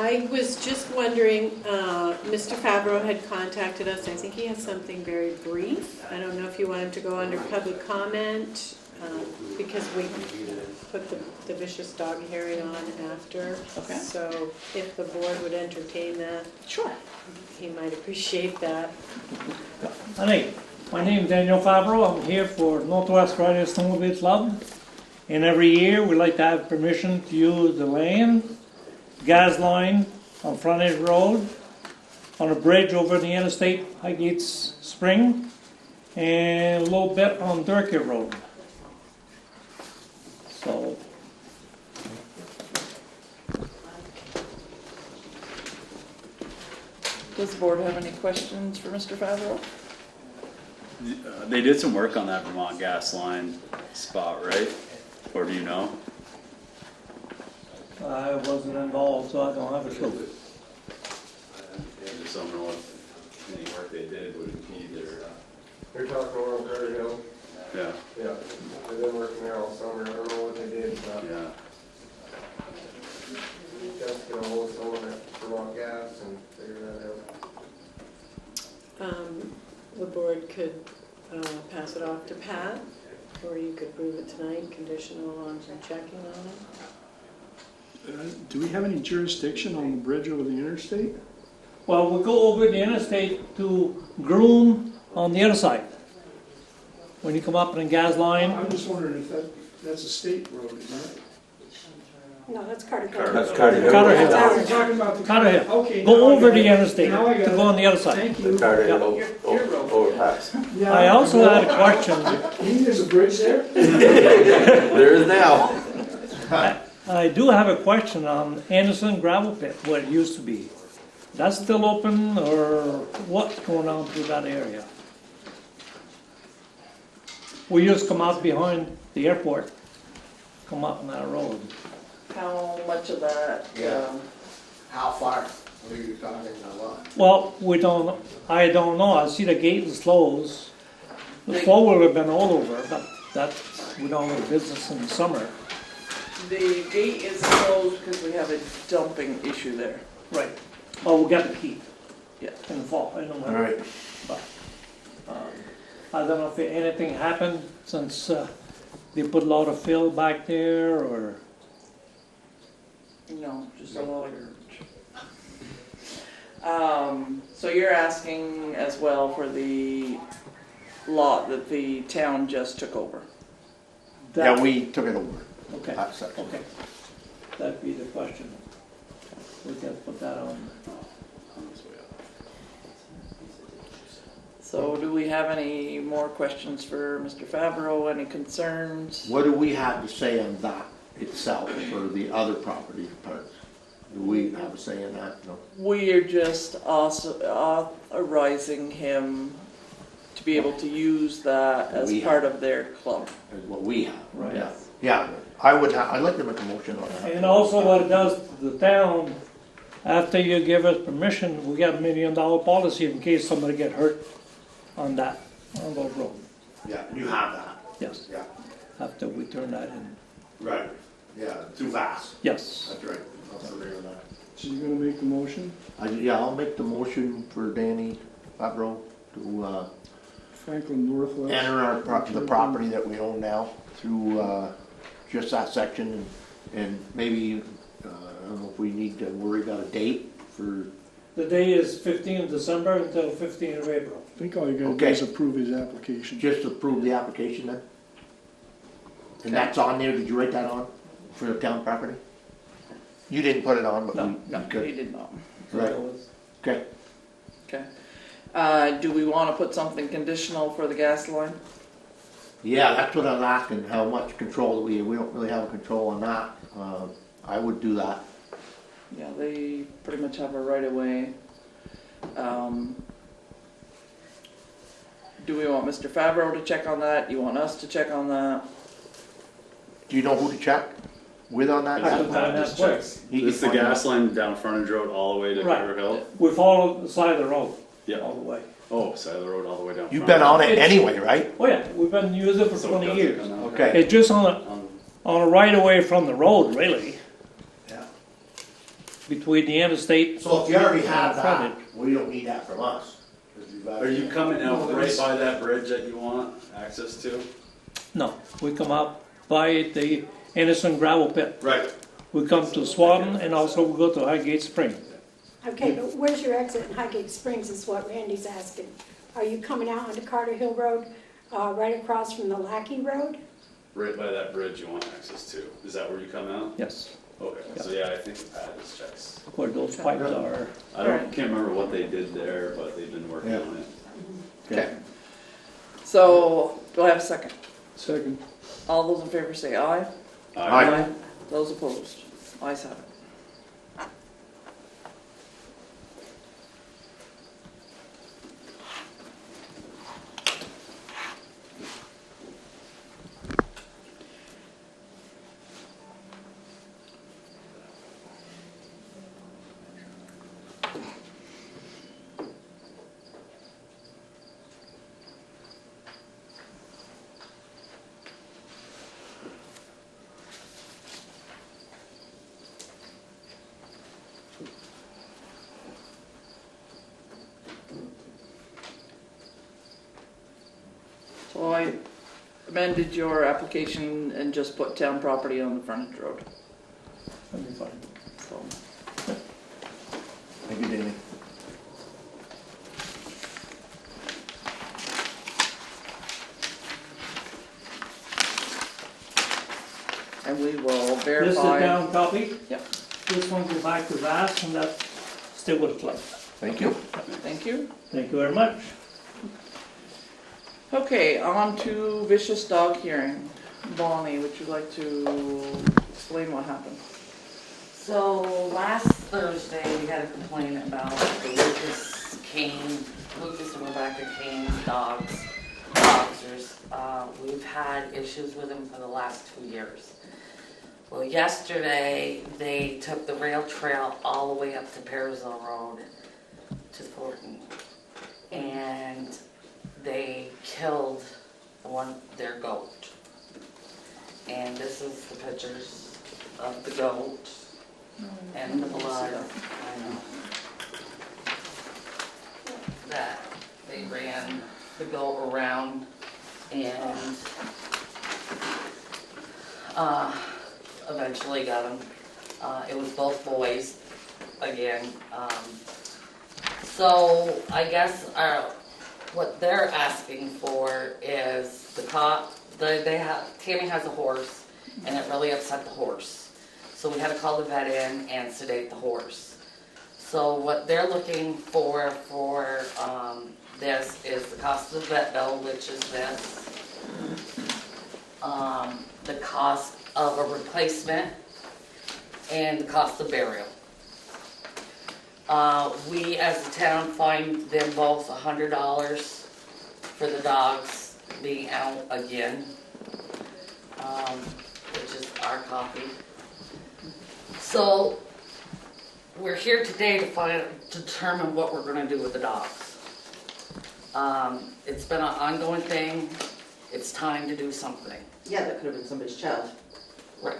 I was just wondering, Mr. Favreau had contacted us. I think he has something very brief. I don't know if you want him to go under public comment, because we put the vicious dog hearing on after. Okay. So if the board would entertain that, Sure. he might appreciate that. Hi, my name is Daniel Favreau. I'm here for Northwest Riding Snowmobile Club. And every year we like to have permission to use the land, gas line on Frontage Road, on a bridge over the interstate, Highgate Spring, and a little bit on Durkee Road. So, Does the board have any questions for Mr. Favreau? They did some work on that Vermont gas line spot, right? Or do you know? I wasn't involved, so I don't have a clue. I just don't know if any work they did would impede their, You're talking over Prairie Hill? yeah, Yeah, they've been working there all summer, I don't know what they did, but yeah. just get a hold of someone at Vermont Gas and figure that out. The board could pass it off to Pat, or you could approve it tonight, conditional on some checking on it. Do we have any jurisdiction on the bridge over the interstate? Well, we'll go over the interstate to Groom on the other side. When you come up in the gas line, I'm just wondering if that's a state road, isn't it? No, that's Carter. That's Carter Hill. Carter Hill. We're talking about the. Carter Hill. Okay. Go now I over got the it. interstate Now I to got go it. on the other side. Thank you. Carter Yeah. Hill overpass. Yeah, I also had a question. You think there's a bridge there? There is now. I do have a question on Anderson Gravel Pit, where it used to be. That's still open, or what's going on through that area? We used to come out behind the airport, come up on that road. How much of that, Yeah. How far? What are you talking about? Well, I don't know, I see the gate is closed. The flow would have been all over, but we don't have business in the summer. the gate is closed because we have a dumping issue there. Right. Oh, we got the key Yeah. in the fall, I don't know. All right. But, I don't know if anything happened since they put a lot of fill back there, or, No, just a lot of garbage. So you're asking as well for the lot that the town just took over? Yeah, we took it over. Okay, That section. okay. That'd be the question. We can put that on. So do we have any more questions for Mr. Favreau? Any concerns? What do we have to say on that itself for the other property parts? Do we have a say in that? No. We are just also authorizing him to be able to use that as We part of their club. Is what we have. Right. Yeah. Yeah, I'd like to make a motion on that. And also what it does to the town, after you give us permission, we got $1 million policy in case somebody get hurt on that road. Yeah, you have that. Yes, Yeah, after we turn that in. right. Yeah, too fast. Yes. That's right. I'll agree with that. So you're gonna make the motion? Yeah, I'll make the motion for Danny Favreau to Franklin Northwest. enter the property that we own now through just that section, and maybe, I don't know if we need to worry about a date for, The day is 15th of December until 15th of April. I think all you gotta do Okay. is approve his application. just approve the application then? And that's on there, did you write that on for the town property? You didn't put it on, but No, we No, he could. did not. Right. Okay, Okay. Do we want to put something conditional for the gas line? yeah, that's what I was asking, how much control we don't really have a control on that. I would do that. Yeah, they pretty much have a right of way. Do we want Mr. Favreau to check on that? You want us to check on that? Do you know who to check with on that? I can find that place. He It's the can find gas line down Frontage Road all the way to Right. Carter Hill? We follow the side of the road Yeah. all the way. Oh, side of the road all the way down. You've been on it anyway, right? Oh yeah, we've been using it for So it 20 doesn't years. come out. Okay. It's just on a right of way from the road, really. Yeah. between the interstate. So if you already have and that, frontage. we don't need that from us. 'Cause you've Are already- you coming out right by that bridge that you want access to? No, we come up by the Anderson gravel pit. Right. We come to Swanton and also we go to Highgate Spring. Okay, but where's your exit in Highgate Springs is what Randy's asking. Are you coming out onto Carter Hill Road, right across from the Lackey Road? Right by that bridge you want access to. Is that where you come out? Yes, Okay, so yeah, I think the pad is checks. where those pipes are. Can't remember what they did there, but they've been working Yeah. on it. Okay. So, do I have a second? Second. All those in favor say aye. Aye. Those opposed? Ayes have it. So I amended your application and just put town property on the frontage road. That'd be fine. So, Thank you, Danny. and we will This is verify. down copy. Yep. This one goes back to Vass and that's still with the club. Thank you. Thank you. Thank you very much. Okay, on to vicious dog hearing. Bonnie, would you like to explain what happened? So last Thursday, we had a complaint about the Lucas and Rebecca Kane's dogs, boxers. We've had issues with them for the last 2 years. Well, yesterday, they took the rail trail all the way up to Pearsall Road to Thornton. And they killed their goat. And this is the pictures of the goat and the blood. I know. That they ran the goat around and eventually got him. It was both boys again. So I guess what they're asking for is the cop. Tammy has a horse, and it really upset the horse. So we had to call the vet in and sedate the horse. So what they're looking for this is the cost of the vet bill, which is this. The cost of a replacement and the cost of burial. We as a town fined them both $100 for the dogs being out again, which is our copy. So we're here today to determine what we're going to do with the dogs. It's been an ongoing thing. It's time to do something. Yeah, that could have been somebody's child. Right.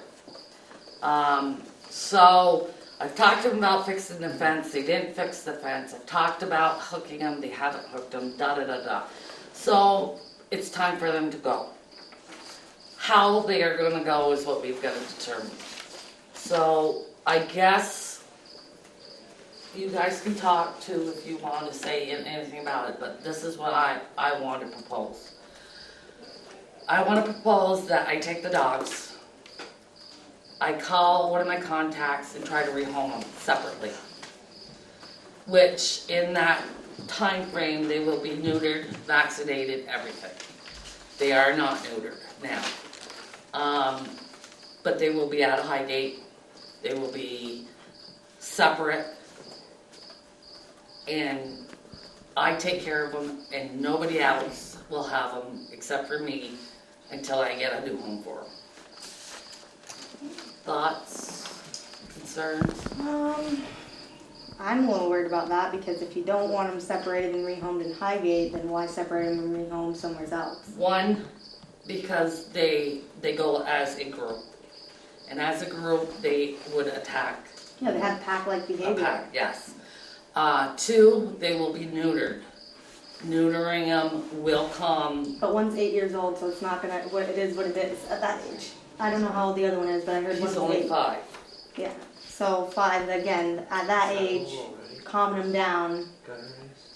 So I've talked to them about fixing the fence. They didn't fix the fence. I've talked about hooking them. They haven't hooked them. Da da da da. So it's time for them to go. How they are going to go is what we've got to determine. So I guess you guys can talk too if you want to say anything about it. But this is what I want to propose. I want to propose that I take the dogs. I call one of my contacts and try to rehome them separately. Which, in that time frame, they will be neutered, vaccinated, everything. They are not neutered now. But they will be out of Highgate. They will be separate. And I take care of them, and nobody else will have them except for me until I get a new home for them. Thoughts? Concerns? I'm a little worried about that because if you don't want them separated and rehomed in Highgate, then why separate them and rehome somewhere else? One, because they go as a group. And as a group, they would attack Yeah, they have pack-like A behavior. pack, yes. 2, they will be neutered. Neutering them will come, But one's 8 years old, so it's not gonna, what it is at that age. I don't know how old the other one is, but I heard he's one's only 8. 5. Yeah, so 5, again, at that age, calming them down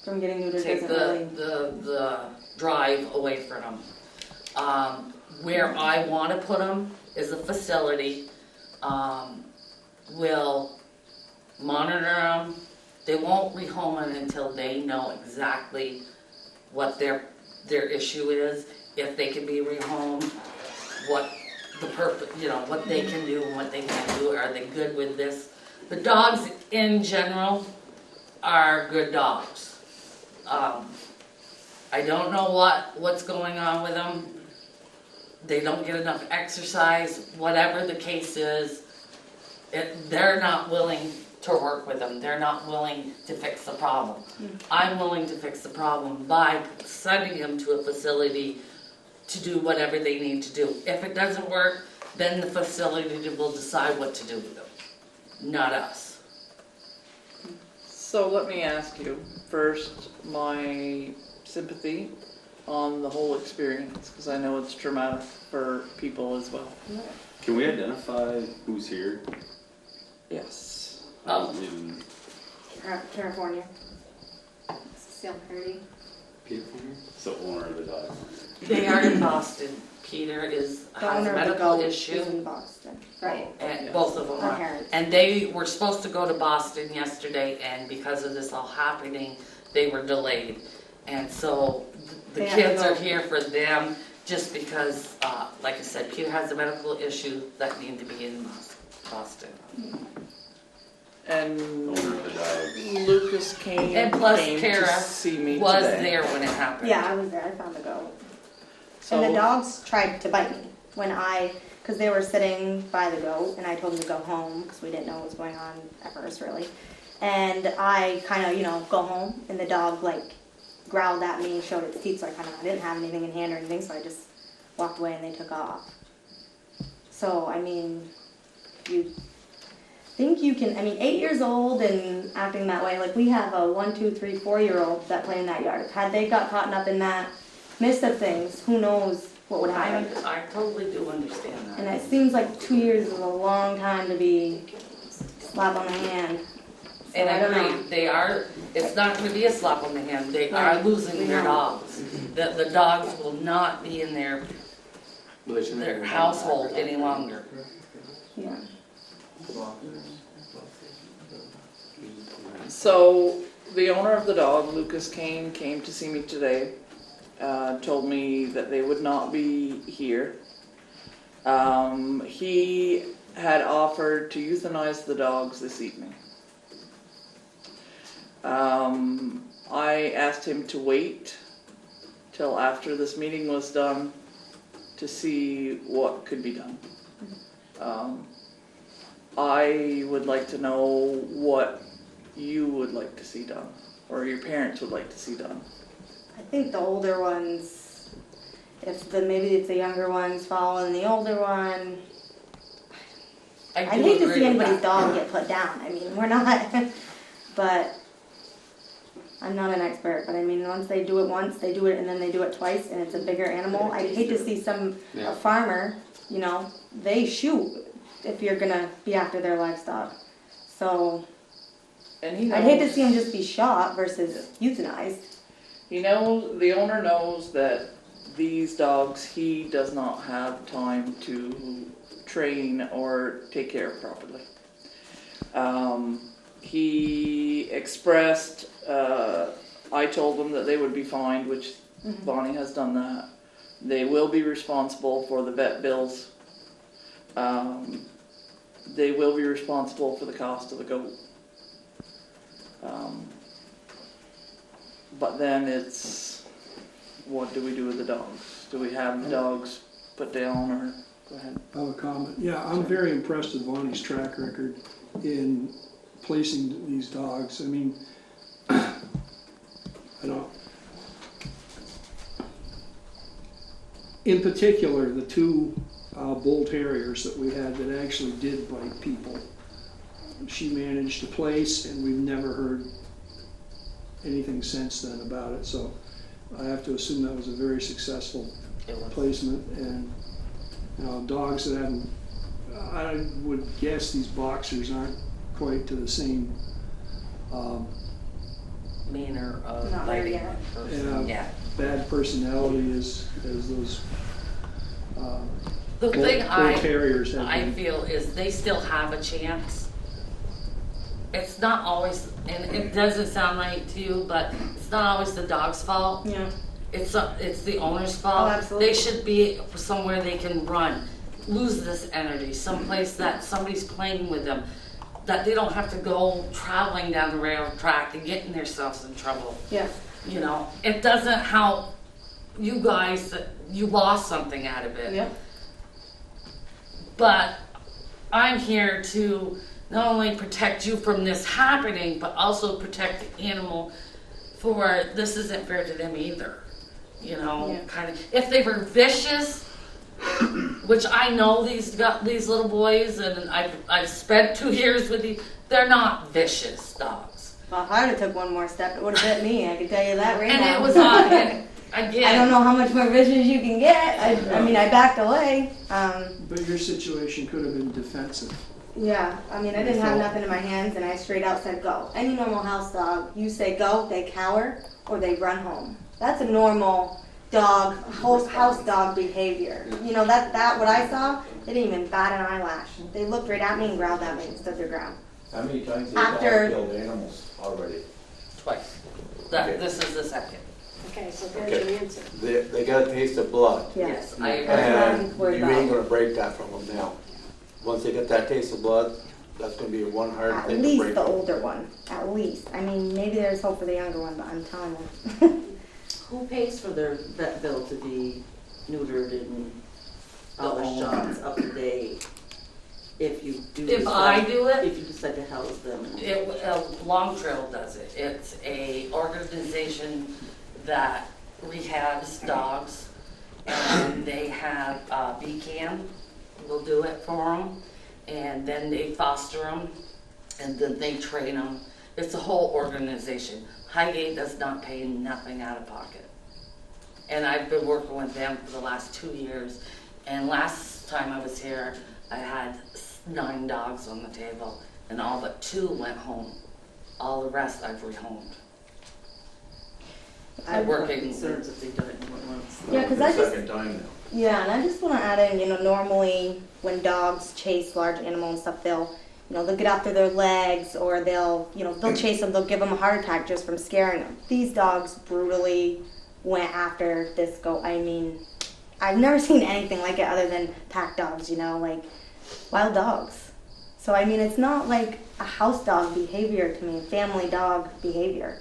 from getting neutered Take doesn't really. the drive away from them. Where I want to put them is a facility. Will monitor them. They won't rehome them until they know exactly what their issue is, if they can be rehomed, what the purpose, what they can do and what they can't do. Are they good with this? The dogs in general are good dogs. I don't know what's going on with them. They don't get enough exercise, whatever the case is. They're not willing to work with them. They're not willing to fix the problem. I'm willing to fix the problem by sending them to a facility to do whatever they need to do. If it doesn't work, then the facility will decide what to do with them, not us. So let me ask you, first, my sympathy on the whole experience, because I know it's traumatic for people as well. Can we identify who's here? Yes. I don't even. California. Still pretty. Peter? It's the owner of the dog. They are in Boston. Peter has The a owner of the medical goat issue, is in Boston. Right. and both of them Our are. parents. And they were supposed to go to Boston yesterday, and because of this all happening, they were delayed. And so the They have to kids go. are here for them, just because, like I said, Peter has a medical issue that need to be in Boston. And Owner of the dog. Lucas came, And plus came Kara to see me Was today. there when it happened. Yeah, I was there. I found the goat. So, And the dogs tried to bite me because they were sitting by the goat, and I told them to go home because we didn't know what was going on at first, really. And I kind of, go home, and the dog growled at me, showed its teeth, so I didn't have anything in hand or anything, so I just walked away and they took off. So, you think you can, 8 years old and acting that way, we have a 1, 2, 3, 4-year-old that play in that yard. Had they got caught up in that midst of things, who knows what would happen. I totally do understand And that. it seems like 2 years is a long time to be slap on the hand. So And I I don't know. agree, it's not gonna be a slap on the hand, they are Right. losing We their know. dogs. The dogs will not be in their household any longer. Yeah. so the owner of the dog, Lucas came to see me today. Told me that they would not be here. He had offered to euthanize the dogs this evening. I asked him to wait till after this meeting was done to see what could be done. I would like to know what you would like to see done, or your parents would like to see done. I think the older ones, maybe if the younger ones following the older one. I'd do hate to agree see with anybody's that. dog get put down. We're not, but I'm not an expert. But once they do it once, they do it, and then they do it twice, and it's a bigger animal. I'd hate to see a farmer, they shoot if you're gonna be after their livestock. So And he knows, I'd hate to see them just be shot versus euthanized. the owner knows that these dogs, he does not have time to train or take care of properly. He expressed, I told him that they would be fined, which Bonnie has done that. They will be responsible for the vet bills. They will be responsible for the cost of the goat. But then it's, what do we do with the dogs? Do we have the dogs put down, or, go ahead. I have a comment. Yeah, I'm very impressed with Bonnie's track record in placing these dogs. I don't. In particular, the two bull terriers that we had that actually did bite people. she managed to place, and we've never heard anything since then about it. So I have to assume that was a very successful placement. And you know, dogs that haven't, I would guess these boxers aren't quite to the same Manner of Not there biting yet. a person. Yeah. bad personality as those The thing bull terriers have I been. feel is they still have a chance. It's not always, and it doesn't sound right to you, but it's not always the dog's fault. Yeah. It's the owner's fault. Oh, absolutely. They should be somewhere they can run, lose this energy, someplace that somebody's playing with them, that they don't have to go traveling down the railroad track and getting themselves in trouble. Yeah. You know, it doesn't help you guys that you lost something out of it. Yeah. But I'm here to not only protect you from this happening, but also protect the animal for this isn't fair to them either. You know, Yeah. kind of. If they were vicious, which I know these little boys, and I've spent 2 years with these, they're not vicious dogs. Well, if I would have took one more step, it would have bit me. I can tell you that right And now. it was on. And again, I don't know how much more vicious you can get. I mean, I backed away. But your situation could have been defensive. Yeah, I mean, I didn't have nothing in my hands, and I straight out said go. Any normal house dog, you say go, they cower, or they run home. That's a normal dog, house dog behavior. You know, that what I saw, they didn't even bat an eyelash. They looked right at me and growled at me and stood their ground. How many times have After- you killed animals already? twice. Okay. This is the second. Okay, so there's your answer. They got a taste of blood. Yes, I agree. That's what I'm And worried you ain't about. gonna break that from them now. Once they get that taste of blood, that's gonna be one hard At thing to least break. the older one. At least. I mean, maybe there's hope for the younger one, but I'm telling you. Who pays for their vet bill to be neutered and all the The shots up to date? If you do If I do it, if you decide to house them. Long Trail does it. It's a organization that rehabs dogs, and they have BCAM will do it for them, and then they foster them, and then they train them. It's a whole organization. Highgate does not pay nothing out of pocket, and I've been working with them for the last 2 years. And last time I was here, I had 9 dogs on the table, and all but 2 went home. All the rest I've rehomed. I'm working. Concerns if they've done it more than once. Yeah, 'cause I just- Second time now. Yeah, and I just want to add in, you know, normally when dogs chase large animals and stuff, they'll get after their legs, or they'll chase them, they'll give them a heart attack just from scaring them. These dogs brutally went after this goat. I mean, I've never seen anything like it other than pack dogs, you know, like wild dogs. So, I mean, it's not like a house dog behavior to me, family dog behavior.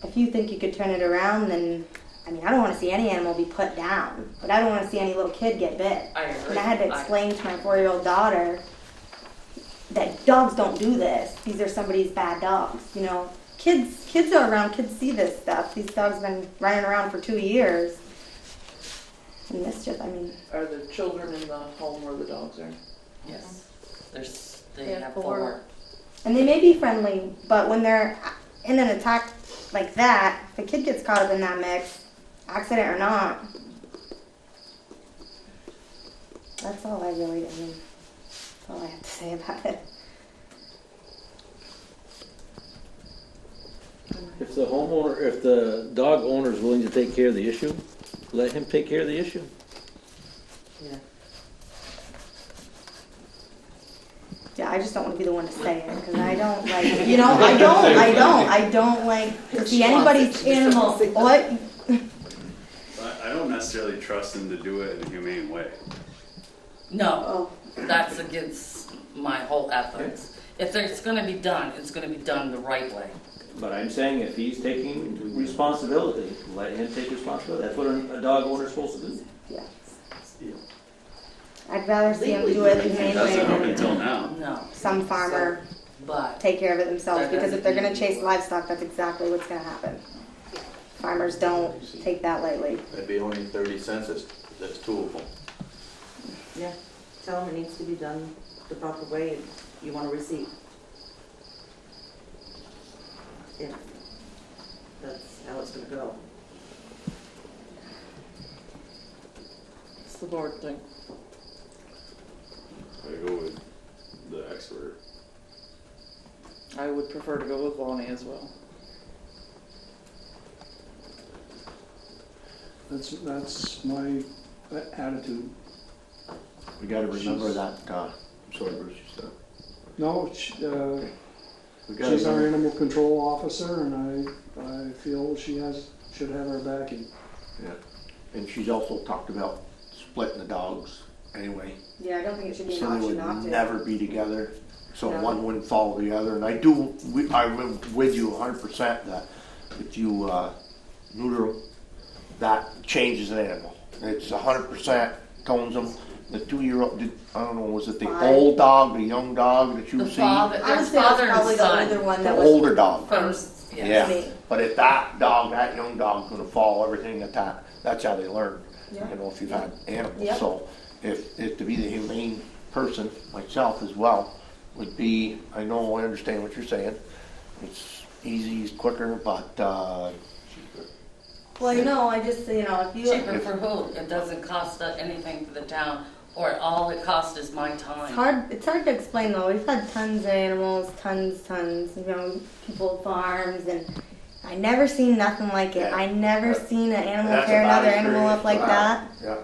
If you think you could turn it around, then, I mean, I don't want to see any animal be put down, but I don't want to see any little kid get bit. I agree. And I had to explain to my 4-year-old daughter that dogs don't do this. These are somebody's bad dogs, you know. Kids are around, kids see this stuff. These dogs have been running around for 2 years. And mischief, I mean. Are the children in the home where the dogs are? Yes, they They have have 4. 4. And they may be friendly, but when they're in an attack like that, if a kid gets caught up in that mix, accident or not, that's all I mean, that's all I have to say about it. If the dog owner is willing to take care of the issue, let him take care of the issue. Yeah. Yeah, I just don't want to be the one to say it, because I don't like, you know, I don't like to see anybody's animal, what? I don't necessarily trust them to do it in a humane way. No, that's against my whole ethics. If it's gonna be done, it's gonna be done the right way. But I'm saying if he's taking responsibility, let him take responsibility. That's what a dog owner is supposed to do. Yeah. I'd rather see them do it the humane way Doesn't up than until now. No, some farmer but take care of it themselves, That because if they're gonna doesn't chase mean- livestock, that's exactly what's gonna happen. Farmers don't take that lightly. That'd be only 30 cents, that's 2 of them. Yeah. Tell them it needs to be done the proper way. You want a receipt? Yeah. That's how it's gonna go. It's the board thing. I go with the expert. I would prefer to go with Bonnie as well. That's my attitude. We gotta remember that, sorry Bruce, you said. No, We gotta she's our remember- animal control officer, and I feel she should have our backing. Yeah, and she's also talked about splitting the dogs anyway. Yeah, I don't think it should be an So they option would not to. never be together, so No. one wouldn't follow the other. And I'm with you 100% that if you neuter them, that changes an animal. It's 100% tones them. The 2-year-old, I don't know, was it the Five. old dog, the young dog that you The see? father, I would their say it's father and probably the older son one The that was older dog. first, yes. Yeah, me. but if that young dog's gonna follow everything that's how they learn. Yeah. You know, if you've had animals. Yep. So if to be the humane person, myself as well, would be, I understand what you're saying. It's easy, it's quicker, but, Well, I just, if you. Cheaper for who? It doesn't cost anything for the town, or all it costs is my time. It's hard to explain though. We've had tons of animals, tons, people farms, and I never seen nothing like it. Yeah. I never seen an animal That's a tear bad another animal up experience. like that. yeah.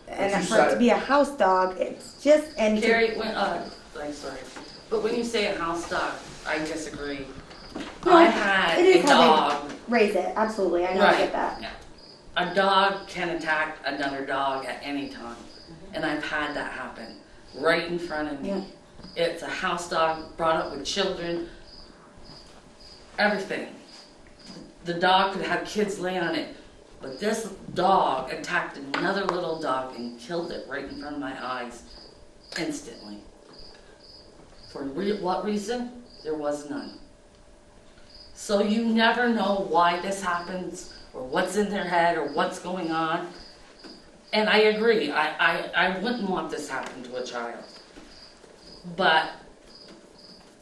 And But you for it to said- be a house dog, it's just, and to- Carrie, I'm sorry, but when you say a house dog, I disagree. No, I had it is a how they dog. raise it. Absolutely, I know, I Right. get that. A dog can attack another dog at any time, and I've had that happen right in front of me. Yeah. It's a house dog, brought up with children, everything. The dog could have kids laying on it, but this dog attacked another little dog and killed it right in front of my eyes, instantly. For what reason? There was none. So you never know why this happens, or what's in their head, or what's going on. And I agree, I wouldn't want this happen to a child. But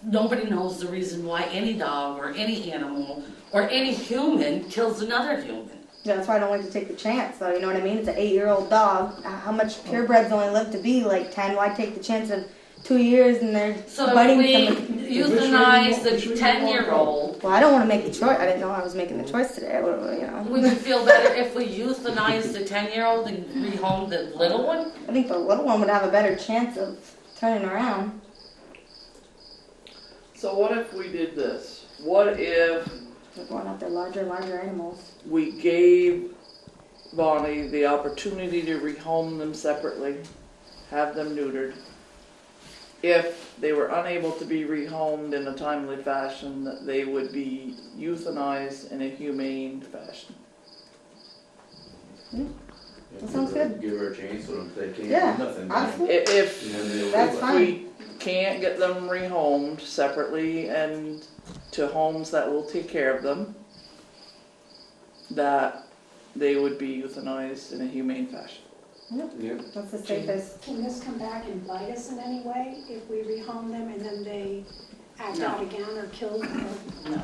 nobody knows the reason why any dog, or any animal, or any human kills another human. Yeah, that's why I don't like to take the chance, though. You know what I mean? It's an 8-year-old dog. How much purebreds only live to be like 10? Why take the chance of 2 years and they're So if biting we somebody? euthanize the 10-year-old, Well, I don't want to make the choice. I didn't know I was making the choice today. would you feel better if we euthanize the 10-year-old and rehome the little one? I think the little one would have a better chance of turning around. So what if we did this? What if They're going after larger and larger animals. we gave Bonnie the opportunity to rehome them separately, have them neutered? If they were unable to be rehomed in a timely fashion, that they would be euthanized in a humane fashion. That sounds good. Give her a chance, so if they can't Yeah, do nothing. absolutely. If That's fine. we can't get them rehomed separately and to homes that will take care of them, that they would be euthanized in a humane fashion. Yeah. That's the safest. Can this come back and bite us in any way if we rehome them and then they act No. out again or kill them? No,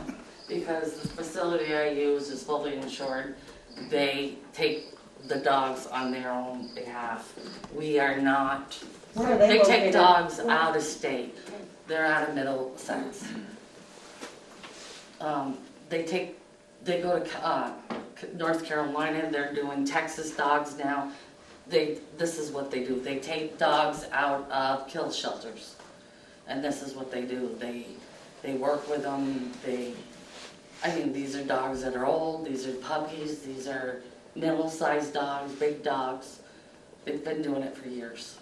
because the facility I use is fully insured. They take the dogs on their own behalf. We are not. Where are They take located? dogs out of state. They're out of Middlesex. They go to North Carolina. They're doing Texas dogs now. This is what they do. They take dogs out of kill shelters, and this is what they do. They work with them. These are dogs that are old. These are puppies. These are middle-sized dogs, big dogs. They've been doing it for years.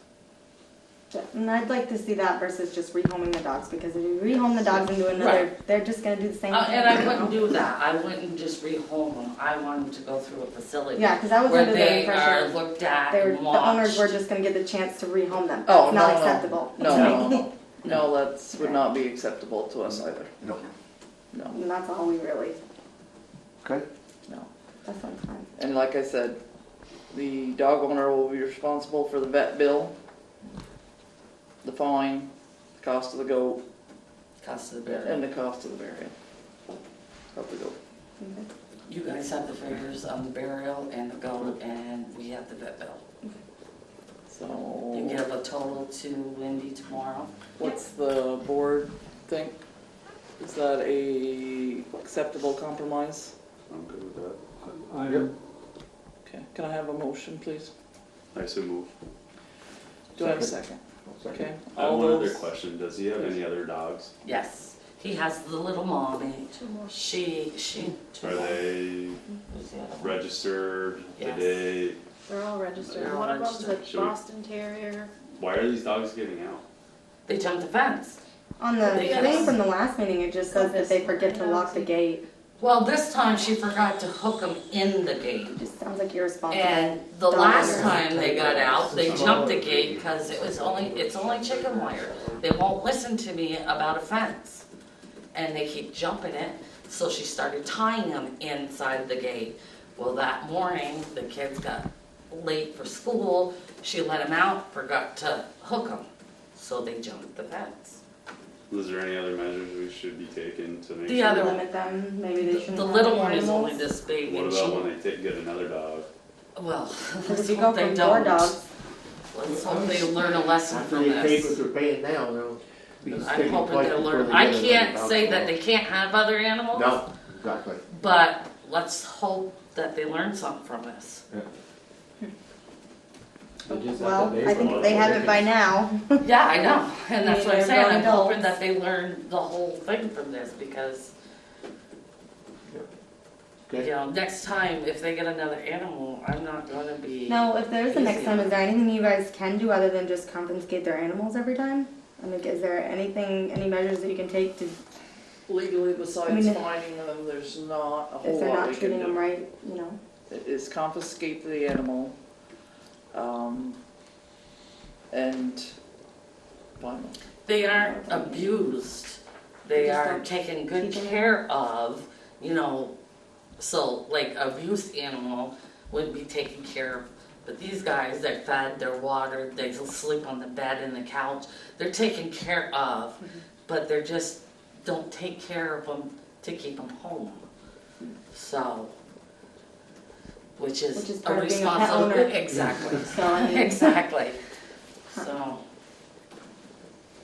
And I'd like to see that versus just rehoming the dogs, because if you rehome the dogs and do another, they're just going to do the same thing. And I wouldn't do that. I wouldn't just rehome them. I want them to go through a facility. Yeah, because I was where under the they are impression looked at the and watched. owners were just going to get the chance to rehome them. Oh, It's not no, acceptable. No, to no, me. no, no, that would not be acceptable to us either. No. No, And that's all we really. Okay. no. That sounds fine. And like I said, the dog owner will be responsible for the vet bill, the fine, cost of the goat, Cost of the burial. and the cost of the burial of the goat. You guys have the figures on the burial and the goat, and we have the vet bill. So, You give a total to Wendy tomorrow. what's the board think? Is that a acceptable compromise? I'm good with that. I'm, Okay, can I have a motion, please? I so move. Do I have a second? Okay, I have all one other those, question. Does he have any other dogs? Yes, he has the little mommy. She. Are they Who's the other one? registered? Yes. Did they? They're all registered. They're all One of them's a registered. Should we- Boston Terrier. Why are these dogs getting out? They jumped the fence. On the Because- thing from the last meeting, it just says that they forget to lock the gate. Well, this time she forgot to hook them in the gate. It just sounds like irresponsible. And the Dog last owners. time they got out, they jumped the gate because it's only chicken wire. They won't listen to me about a fence. And they keep jumping it, so she started tying them inside the gate. Well, that morning, the kids got late for school, she let them out, forgot to hook them, so they jumped the fence. Is there any other measures we should be taking to make The sure? other Limit them, maybe they shouldn't The have little more one is animals. only this big What and about she, when they get another dog? well, Because let's if you hope go they from 4 don't. dogs, Let's hope they learn a lesson After from they pay what this. they're paying now, they'll be I'm thinking hoping twice they'll before learn. they I get another can't dog. say that they can't have other animals. No, exactly. But let's hope that they learn something from this. well, I think they have it by now. Yeah, I know, and that's what I'm They're saying, I'm grown hoping adults. that they learn the whole thing from this, because, you Okay. know, next time, if they get another animal, I'm not gonna be. Now, if there's the next easy. time, is there anything you guys can do other than just confiscate their animals every time? I mean, is there anything, any measures that you can take to, legally besides I mean, fining them, there's not a whole if they're lot not we can treating them do. right, you know? It is confiscate the animal, and fine them. They aren't abused, they Just are don't taken good keep 'em. care of, you know, so like a abused animal would be taken care of. But these guys, they're fed, they're watered, they sleep on the bed and the couch, they're taken care of, but they're just, don't take care of them to keep them home. So, which Which is is a part of being a pet responsibility, owner. exactly, So, I mean, exactly, so.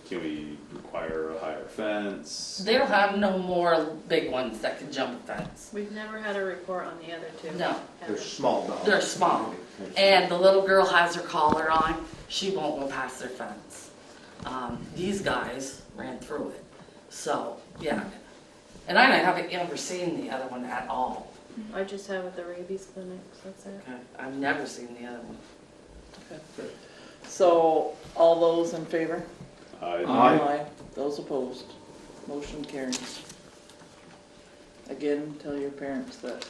Can we require a higher fence? They'll have no more big ones that can jump a fence. We've never had a report on the other two. No, They're small dogs. they're small. And the little girl has her collar on, she won't go past their fence. These guys ran through it, so, yeah. And I haven't ever seen the other one at all. I just have at the rabies clinics, that's it. Okay, I've never seen the other one. So, all those in favor? I Those opposed? Motion carries. Again, tell your parents that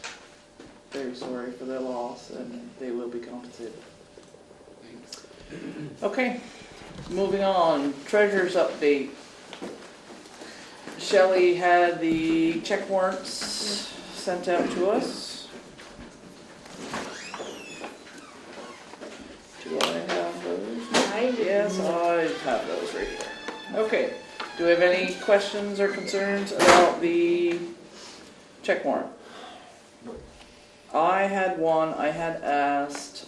very sorry for their loss and they will be compensated. Okay, moving on, treasurer's update. Shelley had the check warrants sent out to us. Do I have those? Yes, I have those right here. Okay, do we have any questions or concerns about the check warrant? I had one, I had asked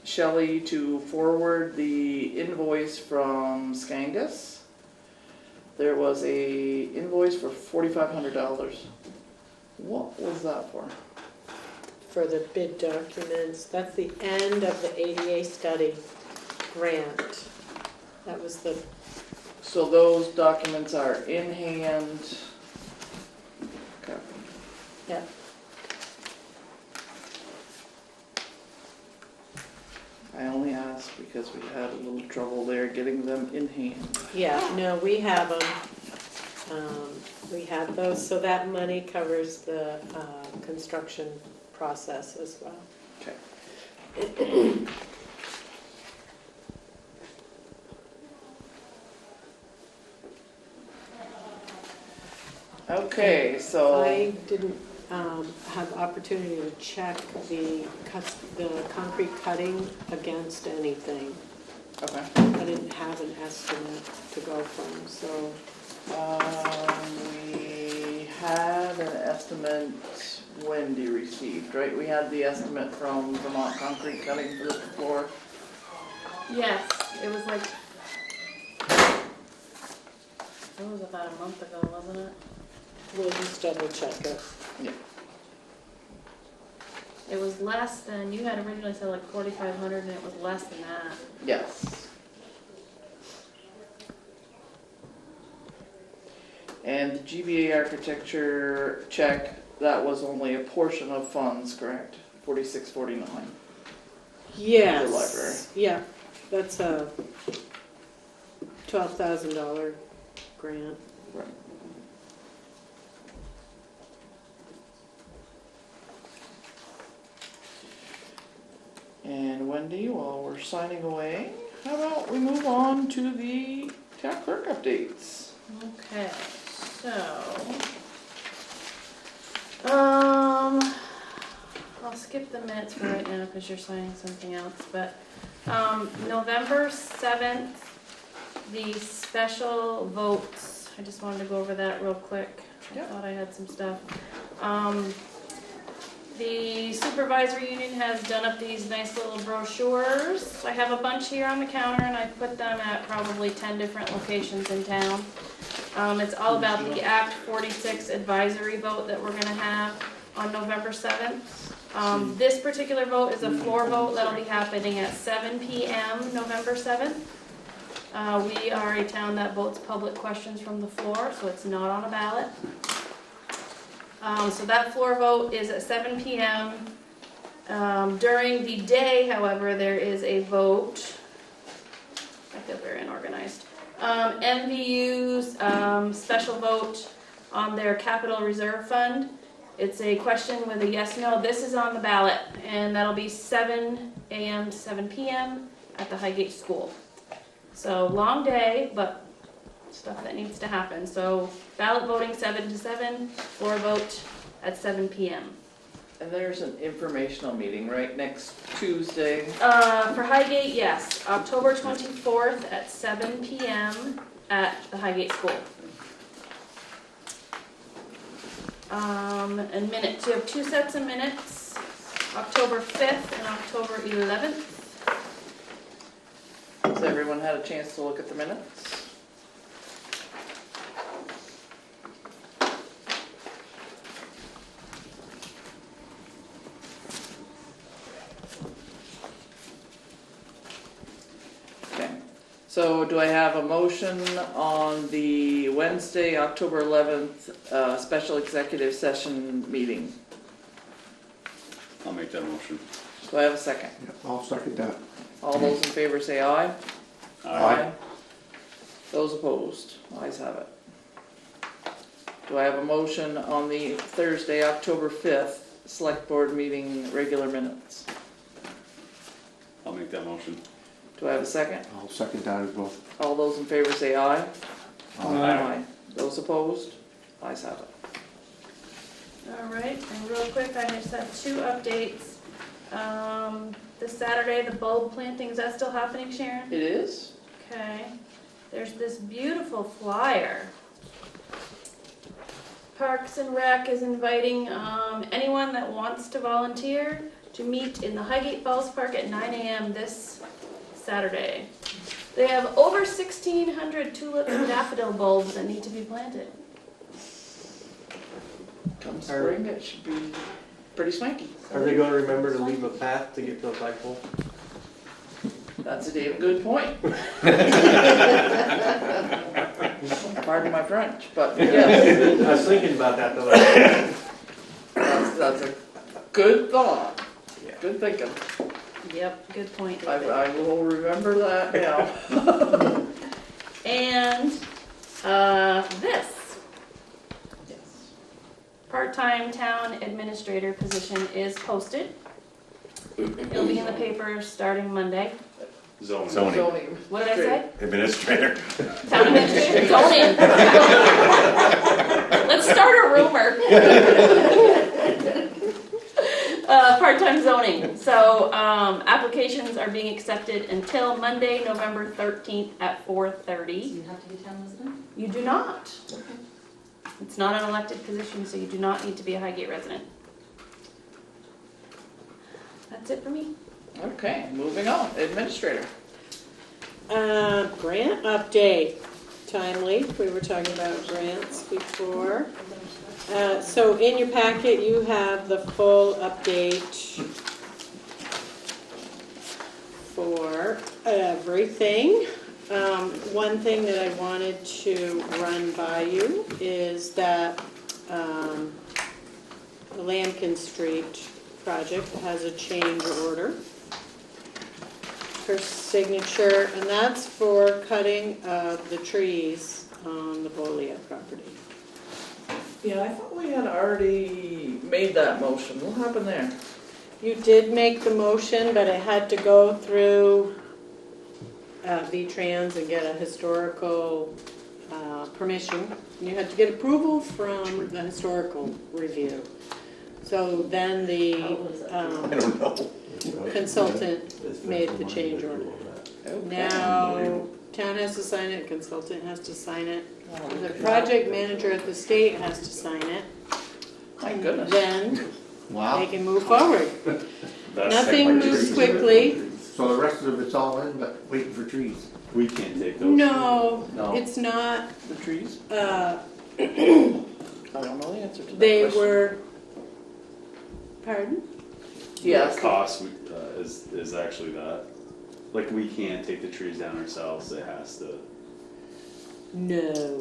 Shelley to forward the invoice from Skangus. There was a invoice for $4,500. What was that for? For the bid documents, that's the end of the ADA study grant. That was the, So those documents are in hand. Okay. yeah. I only asked because we had a little trouble there getting them in hand. Yeah, no, we have them. We have those, so that money covers the construction process as well. Okay. Okay, so. I didn't have opportunity to check the concrete cutting against anything. Okay. I didn't have an estimate to go from, so. We had an estimate Wendy received, right? We had the estimate from Vermont Concrete Cutting for the floor. Yes, it was like, it was about a month ago, wasn't it? We'll just double check it. Yeah. It was less than, you had originally said like 4,500 and it was less than that. Yes. And the GBA architecture check, that was only a portion of funds, correct? 4649. Yes. The library. Yeah, that's a $12,000 grant. Right. And Wendy, while we're signing away, how about we move on to the town clerk updates? Okay, so, I'll skip the minutes for right now because you're signing something else, but, November 7th, the special votes, I just wanted to go over that real quick. I Yep. thought I had some stuff. The supervisory union has done up these nice little brochures. I have a bunch here on the counter and I put them at probably 10 different locations in town. It's all about the Act 46 advisory vote that we're gonna have on November 7th. This particular vote is a floor vote that'll be happening at 7 p.m. November 7th. We are a town that votes public questions from the floor, so it's not on a ballot. So that floor vote is at 7 p.m. During the day, however, there is a vote. I feel very unorganized. MVU's special vote on their capital reserve fund. It's a question with a yes/no. This is on the ballot, and that'll be 7 a.m. to 7 p.m. at the Highgate School. So long day, but stuff that needs to happen. So ballot voting 7 to 7, floor vote at 7 p.m. And there's an informational meeting, right, next Tuesday? For Highgate, yes, October 24th at 7 p.m. at the Highgate School. And minutes, you have 2 sets of minutes, October 5th and October 11th. Has everyone had a chance to look at the minutes? Okay, so do I have a motion on the Wednesday, October 11th, special executive session meeting? I'll make that motion. Do I have a second? Yeah, I'll second that. All those in favor say aye. Aye. Those opposed, ayes have it. Do I have a motion on the Thursday, October 5th, select board meeting regular minutes? I'll make that motion. Do I have a second? I'll second that as well. All those in favor say aye. Aye. Those opposed, ayes have it. All right, and real quick, I just have 2 updates. This Saturday, the bulb planting, is that still happening, Sharon? It is? Okay, there's this beautiful flyer. Parks and Rec is inviting anyone that wants to volunteer to meet in the Highgate Falls Park at 9 a.m. this Saturday. They have over 1,600 tulip and daffodil bulbs that need to be planted. Come spring, it should be pretty swanky. Are they gonna remember to leave a path to get to the flagpole? That's a damn good point. Pardon my French, but yes. I was thinking about that though. That's a good thought. Good thinking. Yep, good point. I will remember that now. And this. Yes. Part-time town administrator position is posted. It'll be in the paper starting Monday. Zoning. Zoning. What did I say? Administrator. Town administrator, zoning. Let's start a rumor. part-time zoning. So, applications are being accepted until Monday, November 13th at 4:30. You have to be a town resident? You do not. It's not an elected position, so you do not need to be a Highgate resident. That's it for me. Okay, moving on, administrator. Grant update, timely, we were talking about grants before. So in your packet, you have the full update for everything. One thing that I wanted to run by you is that the Lambkin Street project has a change order for signature, and that's for cutting the trees on the Bolia property. Yeah, I thought we had already made that motion. What happened there? You did make the motion, but it had to go through V-Trans and get a historical permission. You had to get approval from the historical review. So then the I don't know. consultant made the change order. Now, town has to sign it, consultant has to sign it, the project manager at the state has to sign it. My goodness. Then they Wow. can move forward. That's Nothing moves quickly. So the rest of it's all in, but waiting for trees. We can't take those. No, No. it's not. The trees? Uh, I don't know the answer to that They question. were, pardon? Yes. The cost is actually that. Like, we can't take the trees down ourselves, it has to. No,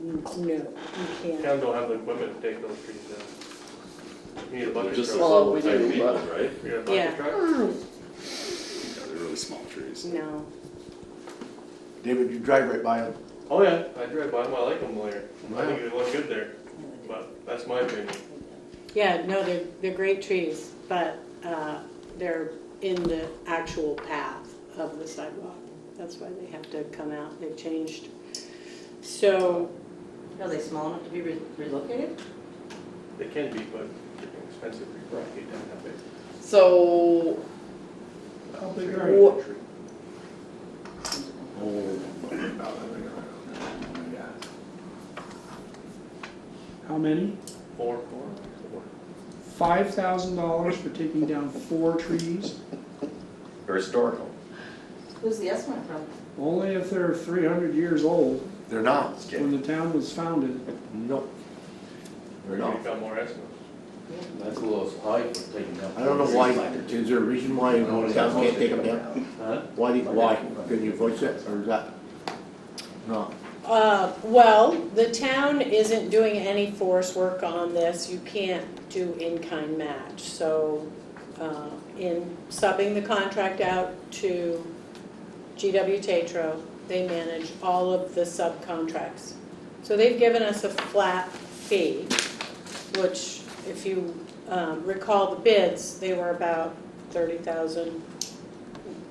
you can't. Town don't have the equipment to take those trees down. You need a bucket Just truck. those Well, little we tiny do, vehicles, but- right? You got a Yeah. bucket truck? Yeah, they're really small trees. No. David, you drive right by them. Oh, yeah, I drive by them, I like them there. I think they look good there, but that's my opinion. Yeah, no, they're great trees, but they're in the actual path of the sidewalk. That's why they have to come out, they've changed. So, Are they small enough to be relocated? They can be, but they're expensive to relocate down that big. So, How big are What- you? How many? Four. $5,000 for taking down 4 trees? Or historical. Who's the estimate from? Only if they're 300 years old, They're not. when the town was founded. Nope. They're You not. got more estimates. That's a little high for taking down. I don't know why, is there a reason why the town can't take them down? Huh? Why? Can you voice it, or is that? No. well, the town isn't doing any force work on this. You can't do in-kind match. So, in subbing the contract out to GW Tetro, they manage all of the subcontracts. So they've given us a flat fee, which, if you recall the bids, they were about 30,000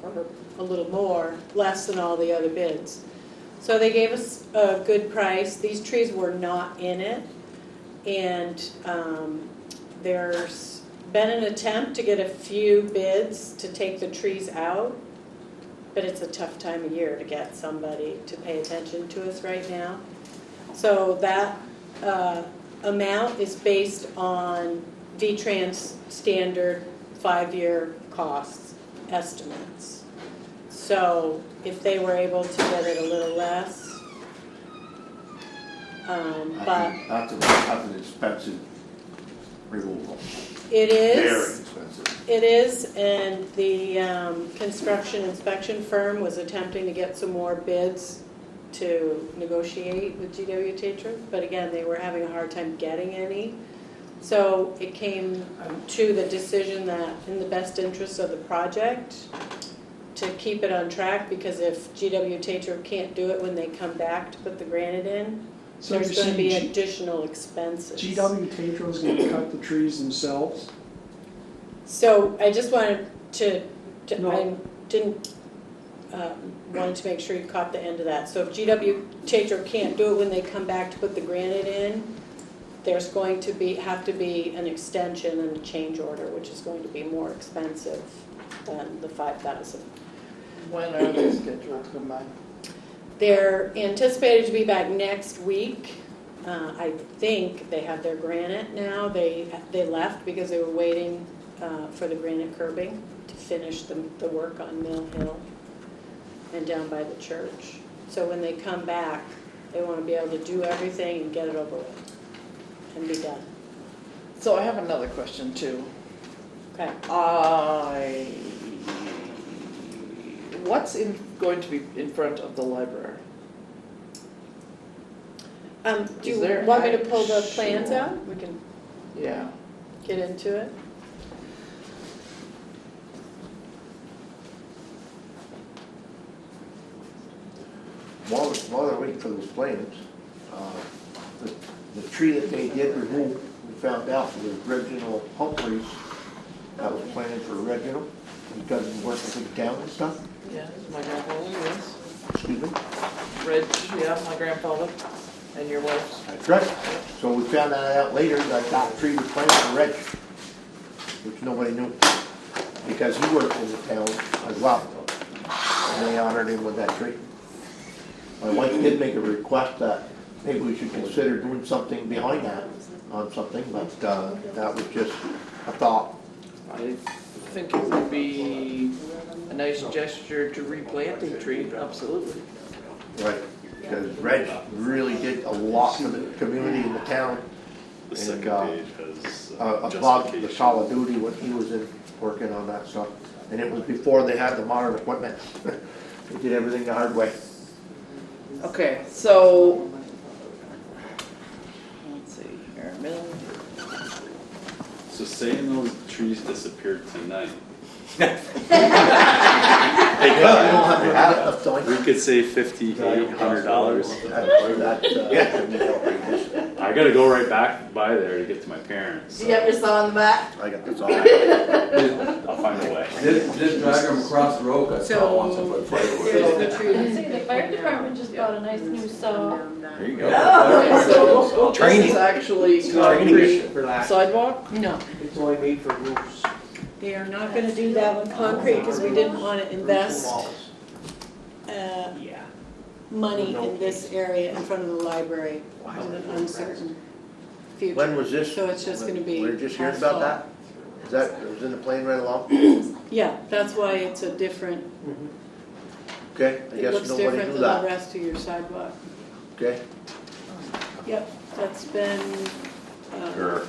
or a little more, less than all the other bids. So they gave us a good price. These trees were not in it, and there's been an attempt to get a few bids to take the trees out, but it's a tough time of year to get somebody to pay attention to us right now. So that amount is based on V-Trans standard 5-year costs estimates. So if they were able to get it a little less, but That's an expensive removal. it Very is. expensive. It is, and the construction inspection firm was attempting to get some more bids to negotiate with GW Tetro, but again, they were having a hard time getting any. So it came to the decision that in the best interest of the project, to keep it on track, because if GW Tetro can't do it when they come back to put the granite in, So there's you're going to be saying additional expenses. GW Tetro's gonna cut the trees themselves? So I just wanted to No. I didn't, wanted to make sure you caught the end of that. So if GW Tetro can't do it when they come back to put the granite in, there's going to have to be an extension and a change order, which is going to be more expensive than the 5,000. When are they scheduled to come back? They're anticipated to be back next week. I think they have their granite now. They left because they were waiting for the granite curbing to finish the work on Mill Hill and down by the church. So when they come back, they want to be able to do everything and get it over with and be done. So I have another question too. Okay. What's going to be in front of the library? Do you want me to pull the plans out? We can get into it. While they're waiting for those plans, the tree that they did remove, we found out was Reginald Humphreys. That was planted for Reginald. He got him working for the town and stuff. Yeah, my grandfather, yes. Excuse me? Reg, yeah, my grandfather. And your wife's. That's right. So we found that out later, that that tree was planted for Reg, which nobody knew. Because he worked in the town as well. And they honored him with that tree. My wife did make a request that maybe we should consider doing something behind that on something, but that was just a thought. I think it would be a nice gesture to replant the tree, absolutely. Right, because Reg really did a lot for the community in the town. The second page has About the Call of Duty when he was in working on that stuff. And it was before they had the modern equipment. They did everything the hard way. Okay, so let's see here, So saying those trees disappeared tonight. We could save $5,800. I gotta go right back by there to get to my parents. Do you have your saw in the back? I got this all. I'll find a way. Just drag them across the road, that's all once I put There's the tree. The fire department just bought a nice new saw. There you go. so this is actually concrete sidewalk? No, It's only made for roofs. they are not going to do that with concrete because we didn't want to invest money in this area in front of the library with an uncertain future. When was this? So it's just going to be We're just hearing about that? Is that, it was in the plane right along? Yeah, that's why it's a different, Okay, I it guess looks nobody different knew than the that. rest of your sidewalk. Okay, Yep, that's been, Sure.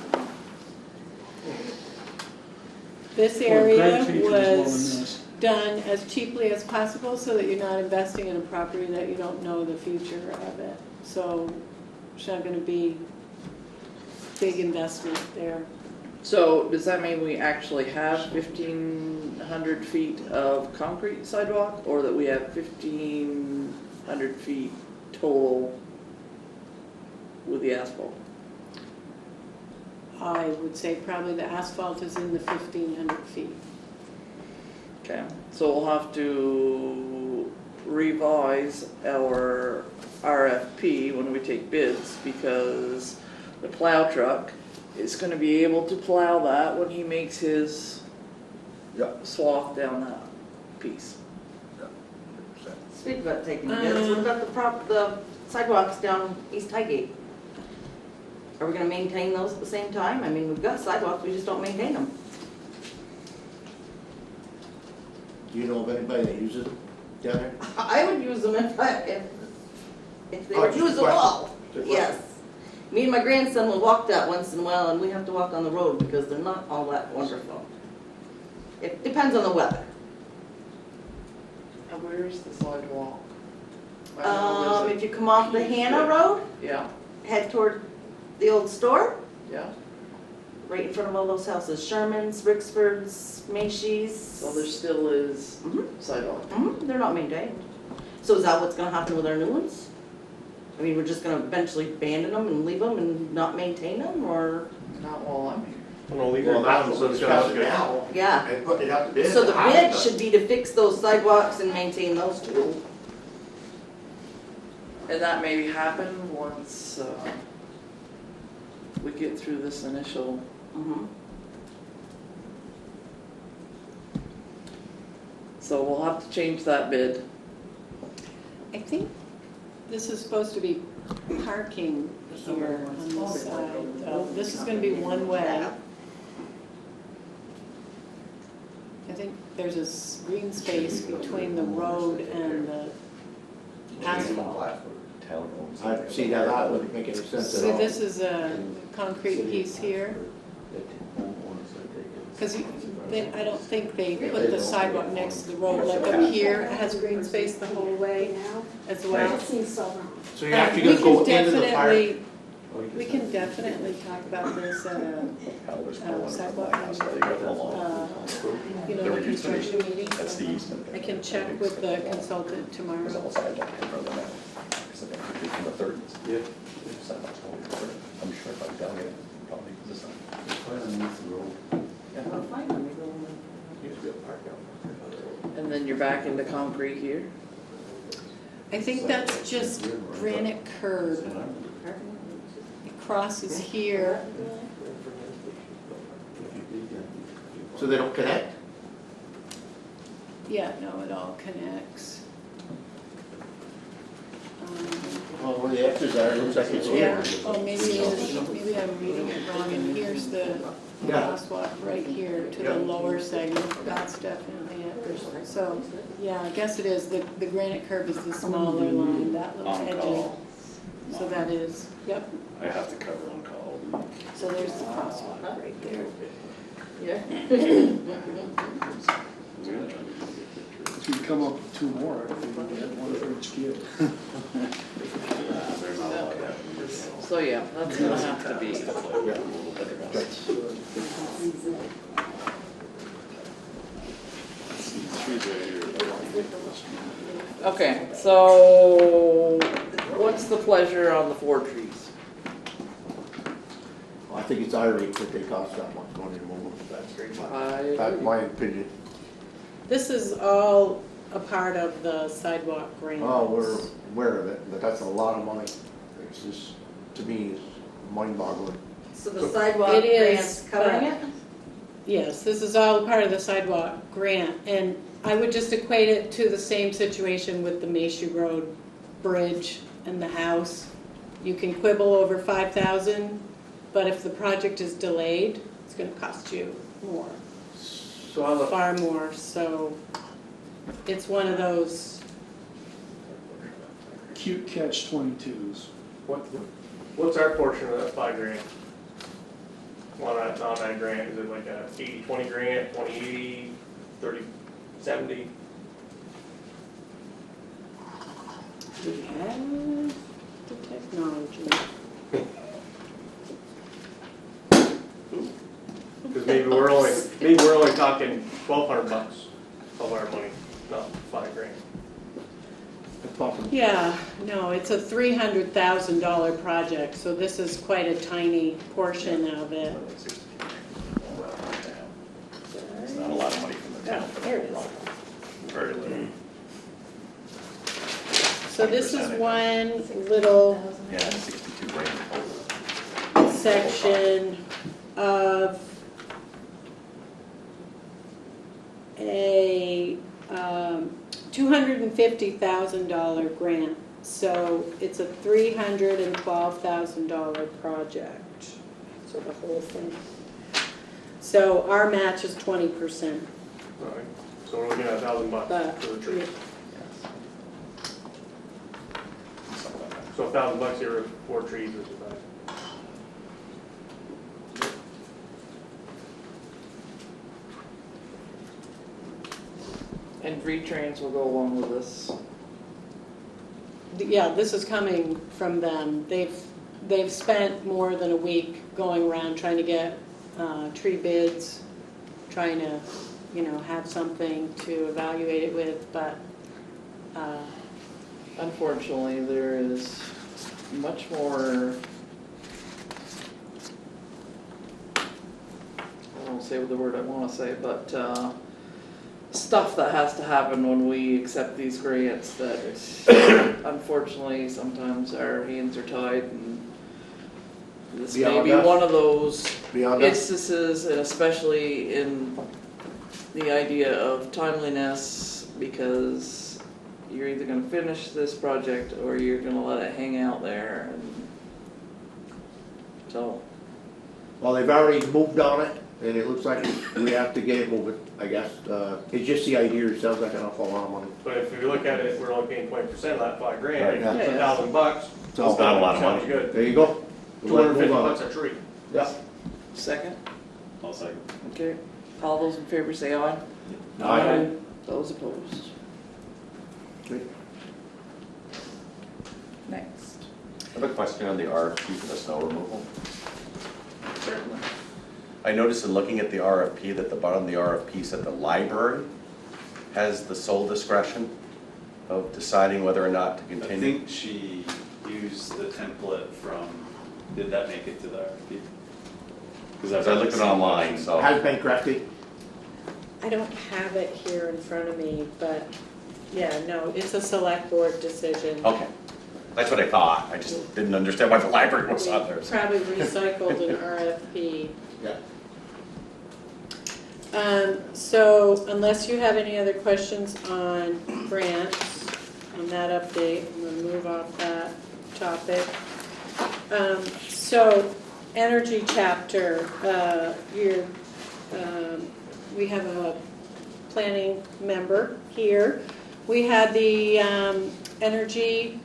this area was done as cheaply as possible so that you're not investing in a property that you don't know the future of it. So it's not going to be big investment there. So does that mean we actually have 1,500 feet of concrete sidewalk, or that we have 1,500 feet total with the asphalt? I would say probably the asphalt is in the 1,500 feet. Okay, so we'll have to revise our RFP when we take bids, because the plow truck is going to be able to plow that when he makes his swath down that piece. Speaking about taking bids, what about the sidewalks down East Highgate? Are we gonna maintain those at the same time? I mean, we've got sidewalks, we just don't maintain them. do you know of anybody that uses them down there? I would use them if they Oh, were just a usable. question. Yes. Me and my grandson will walk that once in a while, and we have to walk on the road because they're not all that wonderful. It depends on the weather. And where's the sidewalk? I know there's If you come off the Hannah Road, yeah, head toward the old store, yeah. right in front of all those houses, Sherman's, Ricksford's, Macy's. So there still is sidewalk. They're not maintained. So is that what's gonna happen with our new ones? I mean, we're just gonna eventually abandon them and leave them and not maintain them, or? Not while I'm here. Well, leave your that's house, what it's we're gonna discussing now. Yeah. And putting it out to bid. So the bid should be to fix those sidewalks and maintain those too. And that may happen once we get through this initial. So we'll have to change that bid. I think this is supposed to be parking here on this side. This is gonna be one way. I think there's a green space between the road and the asphalt. I see that wouldn't make any sense at See, all. this is a concrete piece here. Because I don't think they put the sidewalk next to the road, like up here, it has green space the whole way as well. That seems so wrong. So you're actually gonna go into the park? We can definitely talk about this at a sidewalk, the construction meeting. That's the easement. I can check with the consultant tomorrow. From the thirties. Yeah. I'm sure if I dug it, probably this time. And then you're back into concrete here. I think that's just granite curb. It crosses here. So they don't connect? Yeah, no, it all connects. Well, where the X's are, it looks like it's Yeah, here. oh, maybe I'm reading it wrong, and here's the crosswalk right here to the lower segment, that's definitely it. So, yeah, I guess it is, the granite curb is the smaller line, that little On edge. call. So that is, yep, I have to cover on call. so there's the crosswalk right there. If you come up with two more, I think we had one for each kid. So yeah, that's gonna have to be. Okay, so what's the pleasure on the 4 trees? I think it's irate that they cost that much money to move them. That's my opinion. This is all a part of the sidewalk grant. Oh, we're aware of it, but that's a lot of money. It's just, to me, it's mind-boggling. So the sidewalk It is, grant's covering it? Yes, this is all part of the sidewalk grant, and I would just equate it to the same situation with the Mayhew Road Bridge and the house. You can quibble over 5,000, but if the project is delayed, it's gonna cost you more, So far more, so it's one of those. Cute catch-22s. what's our portion of that $5,000? On that grant, is it like a 80-20 grant, 20-80, 30-70? We have the technology. Because maybe we're only talking $1,200 of our money, not $5,000. Yeah, no, it's a $300,000 project, so this is quite a tiny portion of it. It's not a lot of money from the town. There it is. Very little. So this is one little Yeah, 62 grand total. section of a $250,000 grant. So it's a $312,000 project. So the whole thing. So our match is 20%. All right, so we're looking at $1,000 for the tree. So $1,000 here for 4 trees is about. And V-Trans will go along with this. Yeah, this is coming from them. They've spent more than a week going around trying to get tree bids, trying to, have something to evaluate it with, but Unfortunately, there is much more, I won't say the word I want to say, but stuff that has to happen when we accept these grants that unfortunately sometimes our hands are tied and this Beyond may be that? one of those Beyond that? instances, and especially in the idea of timeliness, because you're either gonna finish this project or you're gonna let it hang out there, and so. Well, they've already moved on it, and it looks like we have to get it moving, I guess. It's just the idea, it sounds like an awful lot of money. But if you look at it, we're only paying 20% of that $5 grand, Right. it's Yeah. $1,000. So- It's not a lot of sounds money. good. There you go. We'll let it move on. $250 a tree. Yeah. Second, I'll second. okay, all those in favor say aye. Aye. Those opposed. Okay. Next. I have a question on the RFP for the snow removal. Certainly. I noticed in looking at the RFP that the bottom of the RFP said the library has the sole discretion of deciding whether or not to I continue. think she used the template from, did that make it to the RFP? Because I looked at it online, so. Has been corrected. I don't have it here in front of me, but, yeah, no, it's a select board decision. Okay, that's what I thought. I just didn't understand why the library was on there. We probably recycled an RFP. Yeah. So unless you have any other questions on grants, on that update, I'm gonna move off that topic. So, energy chapter, we have a planning member here. We had the energy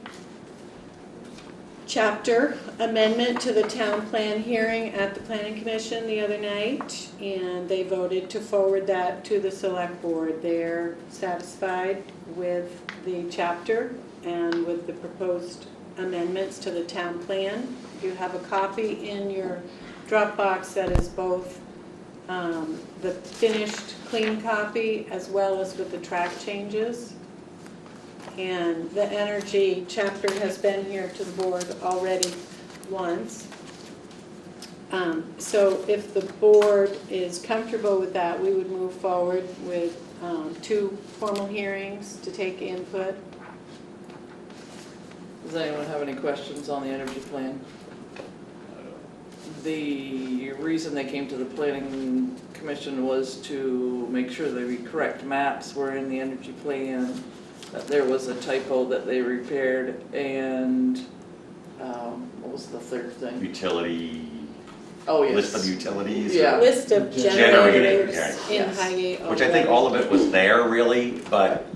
chapter amendment to the town plan hearing at the planning commission the other night, and they voted to forward that to the select board. They're satisfied with the chapter and with the proposed amendments to the town plan. You have a copy in your Dropbox that is both the finished clean copy as well as with the track changes. And the energy chapter has been here to the board already once. So if the board is comfortable with that, we would move forward with 2 formal hearings to take input. Does anyone have any questions on the energy plan? The reason they came to the planning commission was to make sure the correct maps were in the energy plan, that there was a typo that they repaired, and what was the third thing? Utility, Oh, yes. list of utilities. Yeah. List of Generators, generators okay. in Yes. Highgate. Which I think all of it was there really, but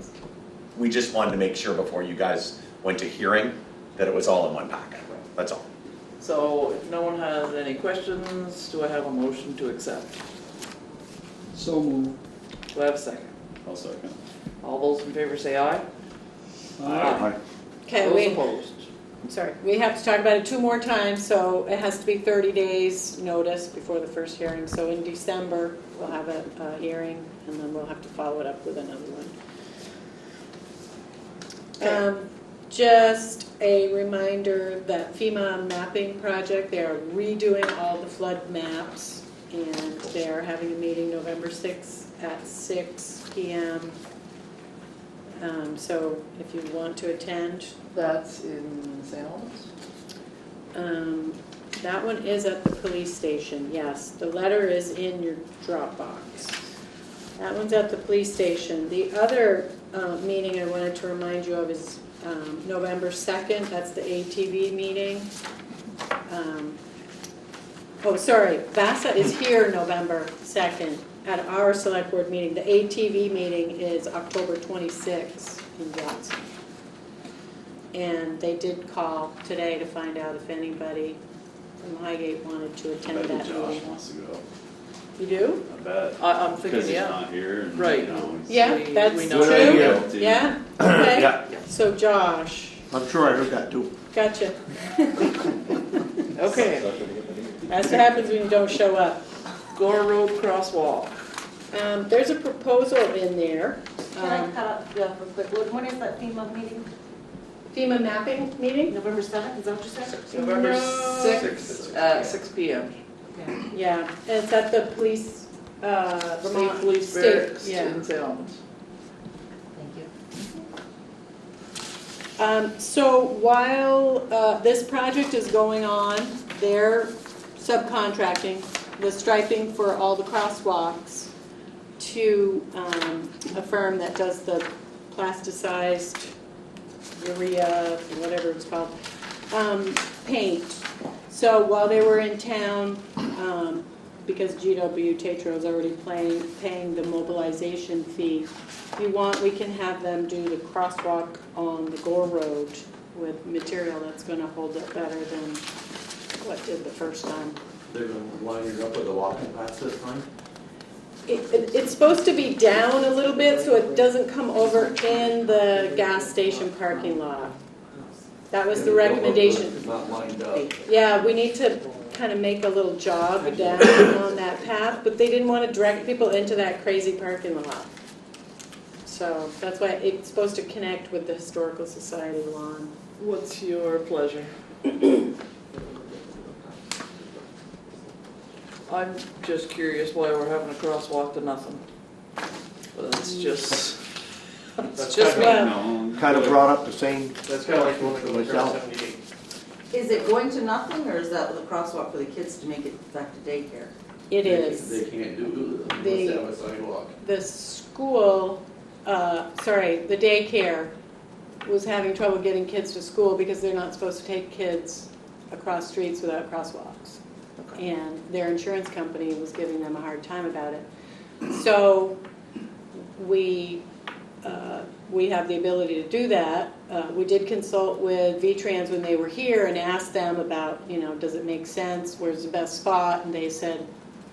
we just wanted to make sure before you guys went to hearing that it was all in one packet. That's all. So if no one has any questions, do I have a motion to accept? So moved. Do I have a second? I'll second. All those in favor say aye. Aye. Okay, Those we, opposed? sorry, we have to talk about it 2 more times, so it has to be 30 days notice before the first hearing. So in December, we'll have a hearing, and then we'll have to follow it up with another one. Okay. Just a reminder that FEMA mapping project, they are redoing all the flood maps, and they are having a meeting November 6th at 6 p.m. So if you want to attend, That's in St. Albans? that one is at the police station, yes. The letter is in your Dropbox. That one's at the police station. The other meeting I wanted to remind you of is November 2nd, that's the ATV meeting. Oh, sorry, VASA is here November 2nd at our select board meeting. The ATV meeting is October 26th in Johnson. And they did call today to find out if anybody from Highgate wanted to I attend bet that Josh meeting. wants to go. You do? I bet. I'm thinking, Because he's yeah. not here and, Right. you know, he's- Yeah, We that's know true. that. Yeah, okay. Yeah, So Josh, I'm sure I heard that too. gotcha. Okay, That's what happens when you don't show up. Gore Road crosswalk. There's a proposal in there. Can I cut up, yeah, real quick, when is that FEMA meeting? FEMA mapping meeting? November 7th, is that what you said? November No. 6th at 6 p.m. Yeah, it's at the police, State Vermont Police State, Barracks yeah. in St. Albans. Thank you. So while this project is going on, they're subcontracting the striping for all the crosswalks to a firm that does the plasticized urea, whatever it's called, paint. So while they were in town, because GW Tetro is already paying the mobilization fee, if you want, we can have them do the crosswalk on the Gore Road with material that's going to hold up better than what did the first time. They're gonna line it up with the walking path this time? It's supposed to be down a little bit so it doesn't come over in the gas station parking lot. That was the recommendation. Not lined up. Yeah, we need to kind of make a little jog down on that path, but they didn't want to direct people into that crazy parking lot. So that's why it's supposed to connect with the Historical Society lawn. What's your pleasure? I'm just curious why we're having a crosswalk to nothing. But it's just, That's just kind me. of, Kind of brought up the same. that's kind of like the one that goes across Myself. 78. Is it going to nothing, or is that the crosswalk for the kids to make it back to daycare? It is. They can't do it unless The- they have a sidewalk. The school, the daycare was having trouble getting kids to school because they're not supposed to take kids across streets without crosswalks. And their insurance company was giving them a hard time about it. So we have the ability to do that. We did consult with VTrans when they were here and asked them about, does it make sense? Where's the best spot? And they said,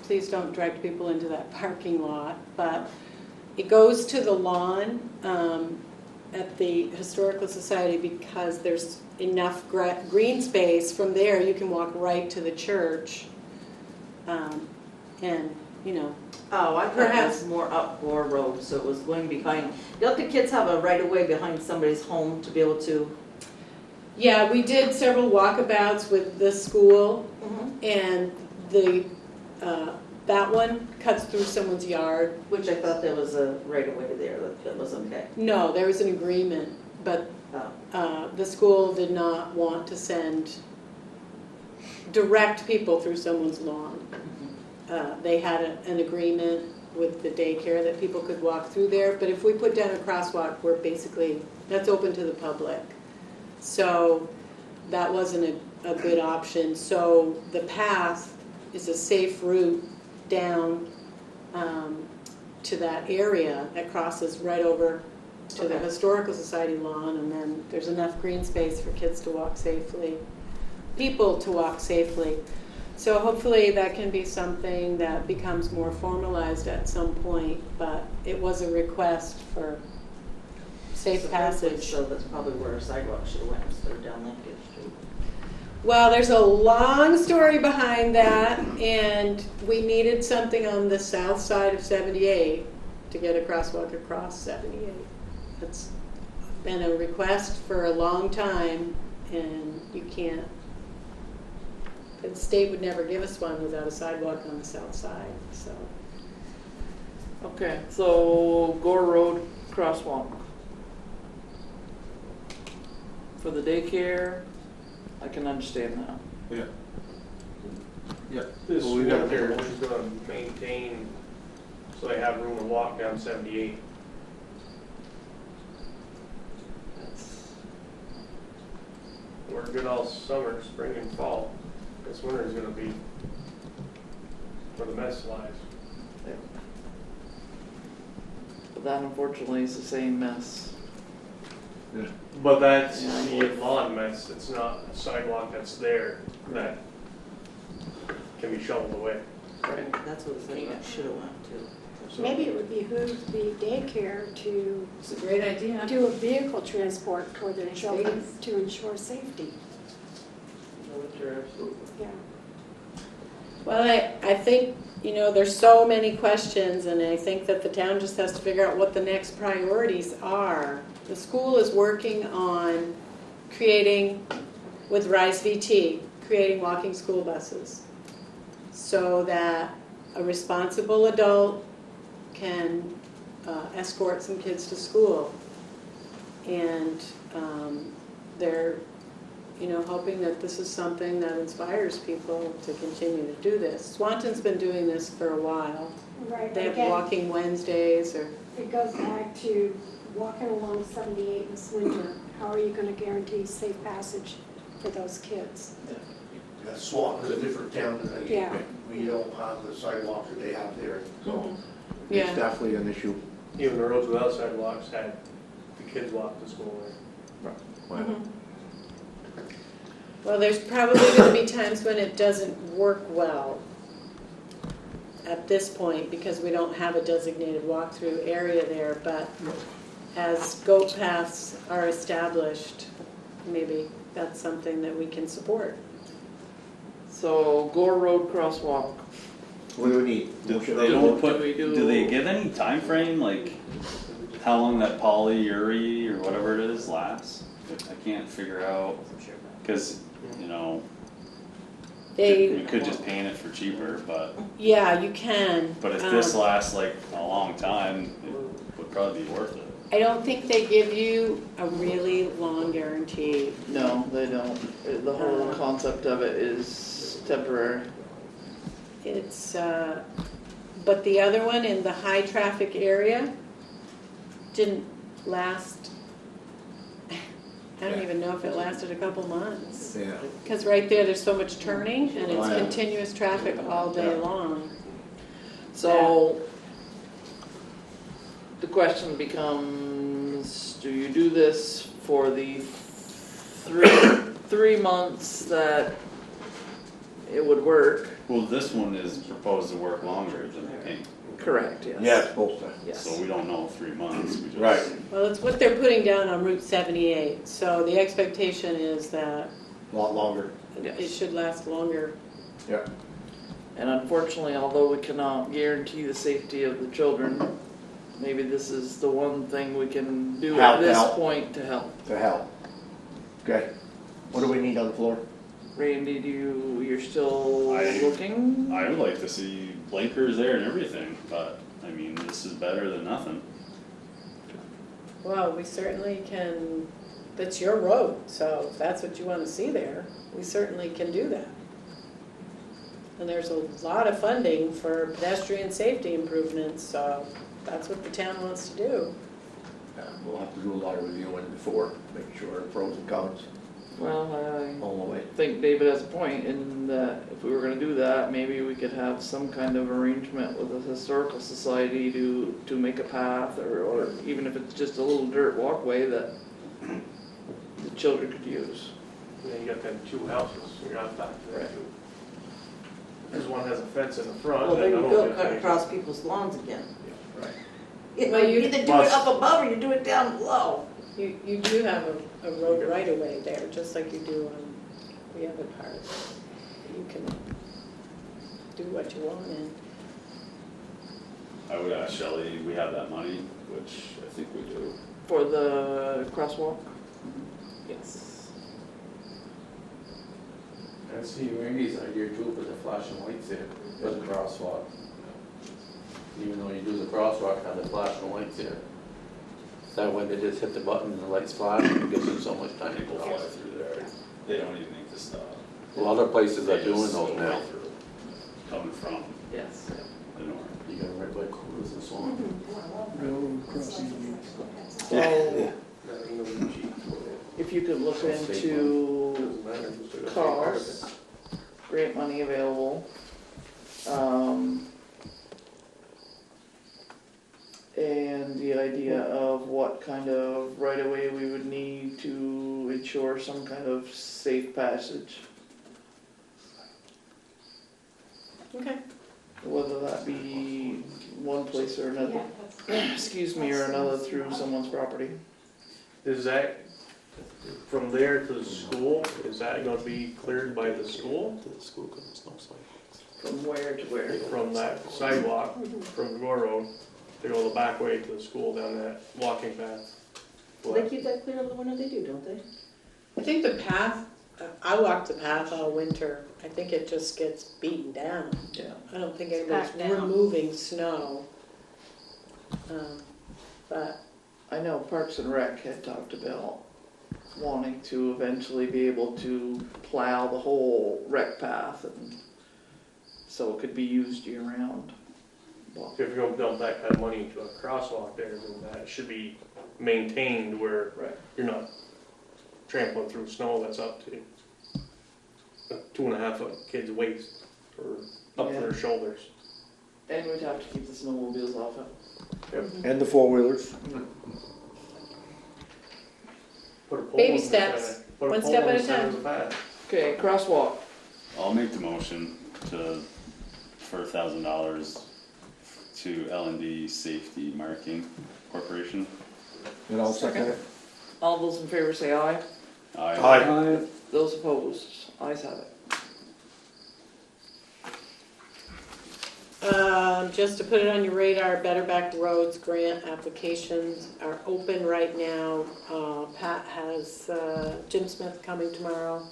please don't direct people into that parking lot. But it goes to the lawn at the Historical Society because there's enough green space. From there, you can walk right to the church. Oh, I thought it Perhaps. was more up Gore Road, so it was going behind. Don't the kids have a right of way behind somebody's home to be able to? Yeah, we did several walkabouts with the school, and that one cuts through someone's yard. Which I thought there was a right of way there, that was okay. No, there was an agreement, but the school did not want to direct people through someone's lawn. They had an agreement with the daycare that people could walk through there, but if we put down a crosswalk, that's open to the public. So that wasn't a good option. So the path is a safe route down to that area that crosses right over to the Historical Society lawn, and then there's enough green space for kids to walk safely, people to walk safely. So hopefully that can be something that becomes more formalized at some point, but it was a request for safe passage. So that's probably where a sidewalk should have went instead of down Lincoln Street. Well, there's a long story behind that, and we needed something on the south side of 78 to get a crosswalk across 78. That's been a request for a long time, and you can't. The state would never give us one without a sidewalk on the south side, so. Okay, so Gore Road crosswalk. For the daycare, I can understand that. Yeah. Yeah. This Well, we got winter, there. she's gonna maintain, so they have room to walk down 78. We're good all summer, spring and fall. This winter is gonna be where the mess lies. But that unfortunately is the same mess. But that's the lawn mess, it's not a sidewalk that's there that can be shoveled away. Right. That's what the sidewalk should have went to. So- Maybe it would behoove the daycare to It's a great idea. do a vehicle transport for their children to ensure safety. Yeah. Well, I think, there's so many questions, and I think that the town just has to figure out what the next priorities are. The school is working on creating, with Rise VT, creating walking school buses so that a responsible adult can escort some kids to school. And they're hoping that this is something that inspires people to continue to do this. Swanton's been doing this for a while. Right, They have again, walking Wednesdays or, it goes back to walking along 78 this winter. How are you gonna guarantee safe passage for those kids? Swanton's a different town than Yeah. we don't have the sidewalks that they have there, so Yeah. it's definitely an issue. Even the roads without sidewalks had the kids walk to school there. well, there's probably gonna be times when it doesn't work well at this point because we don't have a designated walkthrough area there, but as goat paths are established, maybe that's something that we can support. So Gore Road crosswalk. What do we need? They don't put, we do- do they give any time frame, like how long that polyuri or whatever it is lasts? I can't figure out, cause, you could just paint it for cheaper, but Yeah, you can. if this lasts like a long time, it would probably be worth it. I don't think they give you a really long guarantee. No, they don't. The whole concept of it is temporary. It's, but the other one in the high traffic area didn't last, I don't even know if it lasted a couple months. Yeah. Because right there, there's so much turning and it's Oh, yeah. continuous traffic all day Yeah. long. So the question becomes, do you do this for the 3 months that it would work? Well, this one is proposed to work longer than the paint, Correct, yes. Yeah, it's supposed to. Yes. so we don't know 3 months, we just. Right. Well, it's what they're putting down on Route 78, so the expectation is that A lot longer. it should last longer. Yeah. And unfortunately, although we cannot guarantee the safety of the children, maybe this is the one thing we can do at this point to help. To help. Okay. What do we need on the floor? Randy, you're still looking? I would like to see blinkers there and everything, but, I mean, this is better than nothing. Well, we certainly can, that's your road, so if that's what you want to see there, we certainly can do that. And there's a lot of funding for pedestrian safety improvements, so that's what the town wants to do. We'll have to do a lot of reviewing before, make sure pros and cons Well, all the way. I think David has a point in that if we were gonna do that, maybe we could have some kind of arrangement with the historical society to make a path or even if it's just a little dirt walkway that the children could use. And then you got them 2 houses, you're not back to that Right. too. This one has a fence in the front. Well, then and I you don't go think cut they- across people's lawns again. Right. Well, you- Either do it up above or you do it down below. You do have a road right of way there, just like you do on the other part. You can do what you want in. I would ask Shelley, we have that money, which I think we do. For the crosswalk? Yes. And see, Randy's idea too, put the flashing lights there, for the crosswalk. Even though you do the crosswalk, have the flashing lights there. That way they just hit the button and the lights flash, and it gives them so much time to People go. fly through there, they don't even need to stop. A lot of places are They doing just those go now. right through, coming from Yes. the north. You got right by Coolers and so on. Railroad crossing. So Nothing of the cheap. if you could look into costs, grant money available. And the idea of what kind of right of way we would need to ensure some kind of safe passage. Okay. Whether that be one place or another, excuse me, or another through someone's property. Is that, from there to the school, is that gonna be cleared by the school? To the school, cause there's no sidewalks. From where to where? From that sidewalk, from Gore Road, to go the back way to the school down that walking path? They keep that clear of the winter, they do, don't they? I think the path, I walked the path all winter. I think it just gets beaten down. Yeah. I don't think anybody's Packed down. removing snow. But I know Parks and Rec had talked about wanting to eventually be able to plow the whole rec path, and so it could be used year round. Well, If you're gonna dump that kind of money into a crosswalk there, then that should be maintained where right. you're not trampling through snow that's up to a 2.5 foot kid's waist or up to their shoulders. And we'd have to keep the snowmobiles off it. And the four-wheelers. Put a pole Baby in the steps. center. Put a One pole step in at the a center time. of the path. Okay, crosswalk. I'll make the motion for $1,000 to L&D Safety Marking Corporation. And I'll second it. All those in favor say aye. Aye. Those opposed, ayes have it. Just to put it on your radar, Better Back Roads grant applications are open right now. Pat has Jim Smith coming tomorrow,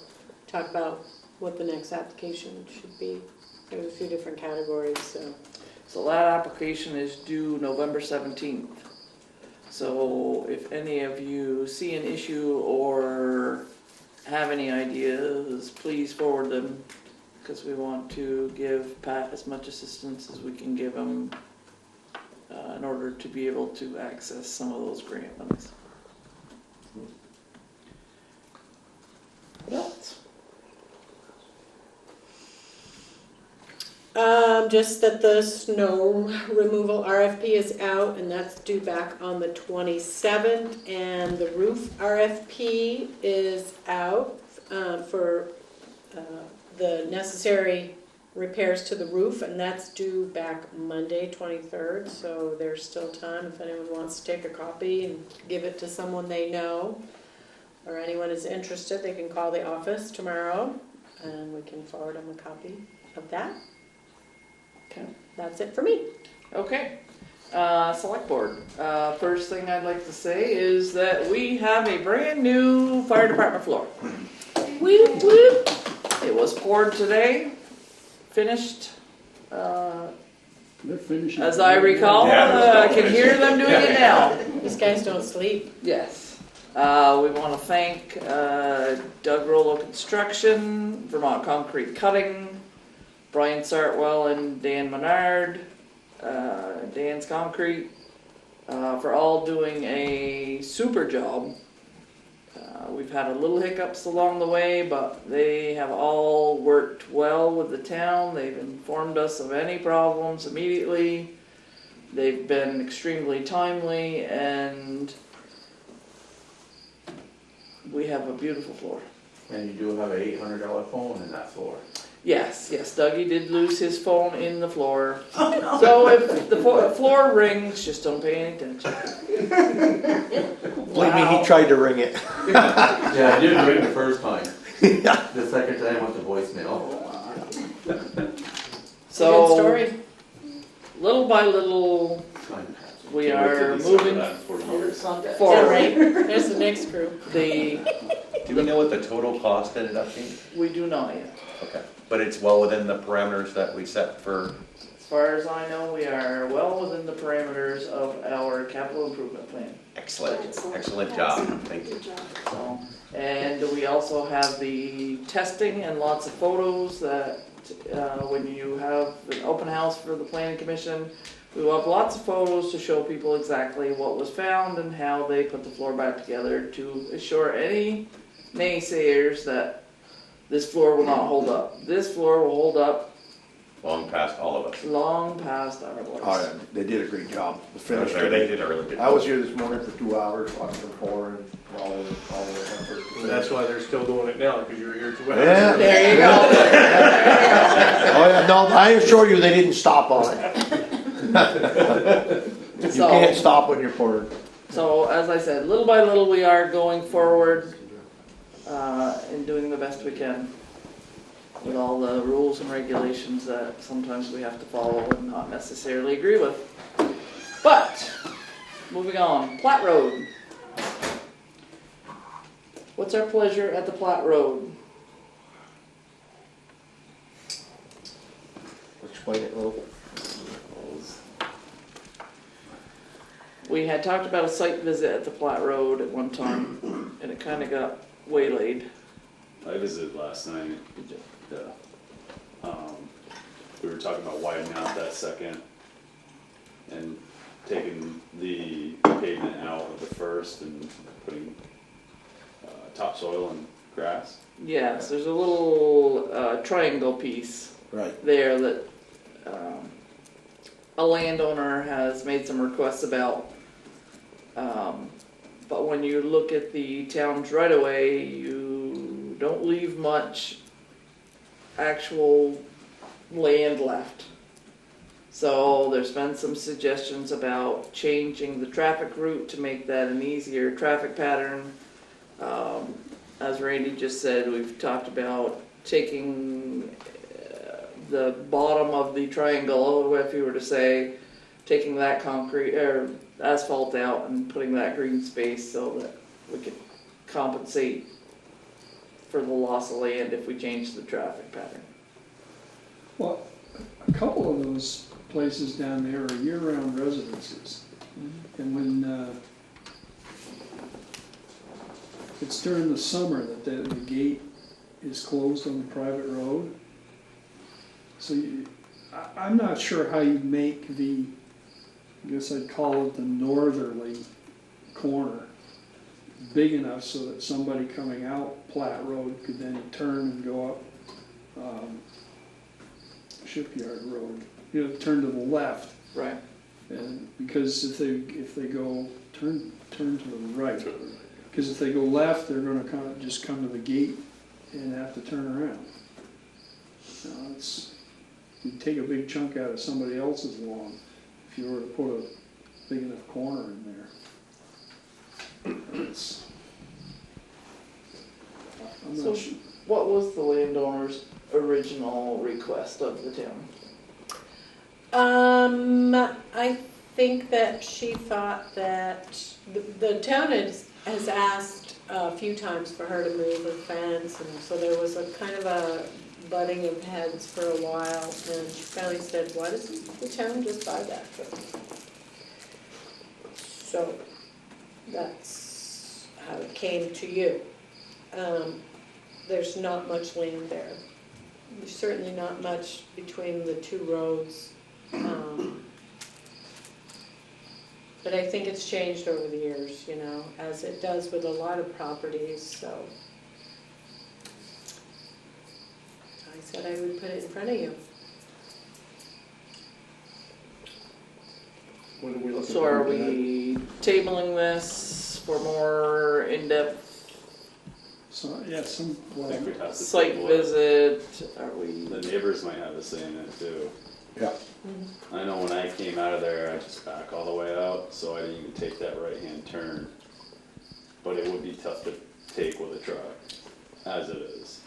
talk about what the next application should be. There's a few different categories, so. So that application is due November 17th. So if any of you see an issue or have any ideas, please forward them, because we want to give Pat as much assistance as we can give him in order to be able to access some of those grant monies. What else? Just that the snow removal RFP is out, and that's due back on the 27th, and the roof RFP is out for the necessary repairs to the roof, and that's due back Monday, 23rd, so there's still time if anyone wants to take a copy and give it to someone they know, or anyone is interested, they can call the office tomorrow, and we can forward them a copy of that. Okay. That's it for me. Okay. Select board. First thing I'd like to say is that we have a brand new fire department floor. Whoop, whoop. It was poured today, finished, They're finishing. as I recall. I can hear them doing it now. These guys don't sleep. Yes. We want to thank Doug Rollo Construction, Vermont Concrete Cutting, Brian Sartwell and Dan Menard, Dan's Concrete, for all doing a super job. We've had a little hiccups along the way, but they have all worked well with the town. They've informed us of any problems immediately. They've been extremely timely, and we have a beautiful floor. And you do have an $800 phone in that floor. Yes, Dougie did lose his phone in the floor. So if the floor rings, just don't pay any attention. Believe me, he tried to ring it. Yeah, I did ring the first time. The second time went to voicemail. So, Good story. little by little, we are moving For years. forward. Right. There's the next group. Do we know what the total cost ended up being? We do not yet. Okay, but it's well within the parameters that we set for, As far as I know, we are well within the parameters of our capital improvement plan. excellent job, thank you. So, and we also have the testing and lots of photos that when you have an open house for the planning commission, we will have lots of photos to show people exactly what was found and how they put the floor back together to assure any naysayers that this floor will not hold up. This floor will hold up Long past all of us. long past our lives. Oh, yeah, they did a great job. The finish They today. did a really good I was job. here this morning for 2 hours watching them pour and all the effort. And that's why they're still doing it now, because you were here 2 hours. Yeah. There you go. Oh, yeah, no, I assure you, they didn't stop on it. You So- can't stop when you're pouring. So, as I said, little by little we are going forward and doing the best we can with all the rules and regulations that sometimes we have to follow and not necessarily agree with. But, moving on, Platte Road. What's our pleasure at the Platte Road? Explain it a little. We had talked about a site visit at the Platte Road at one time. and it kinda got waylaid. I visited last night. Yeah. We were talking about widening out that second and taking the pavement out of the first and putting topsoil and grass. Yes, there's a little triangle piece Right. there that a landowner has made some requests about. But when you look at the town's right of way, you don't leave much actual land left. So there's been some suggestions about changing the traffic route to make that an easier traffic pattern. As Randy just said, we've talked about taking the bottom of the triangle, if you were to say, taking that concrete or asphalt out and putting that green space so that we could compensate for the loss of land if we change the traffic pattern. Well, a couple of those places down there are year-round residences. And when it's during the summer that the gate is closed on the private road. So I'm not sure how you make the, I guess I'd call it the northerly corner, big enough so that somebody coming out Platte Road could then turn and go up Shipyard Road, turn to the left. Right. And because if they go turn to the right, because if they go left, they're going to just come to the gate and have to turn around. You'd take a big chunk out of somebody else's lawn if you were to put a big enough corner in there. I'm So not sure. what was the landowner's original request of the town? I think that she thought that the town has asked a few times for her to move her fence, and so there was a kind of a butting of heads for a while, and she finally said, why doesn't the town just buy that fence? So that's how it came to you. There's not much land there. There's certainly not much between the two roads. But I think it's changed over the years, as it does with a lot of properties, so. I said I would put it in front of you. What are we looking So are for tonight? we tabling this for more in-depth So, yeah, some, I think we'd have to site table it. visit? Are we? The neighbors might have a say in it too. Yeah. I know when I came out of there, I just back all the way out, so I didn't even take that right-hand turn. But it would be tough to take with a truck, as it is.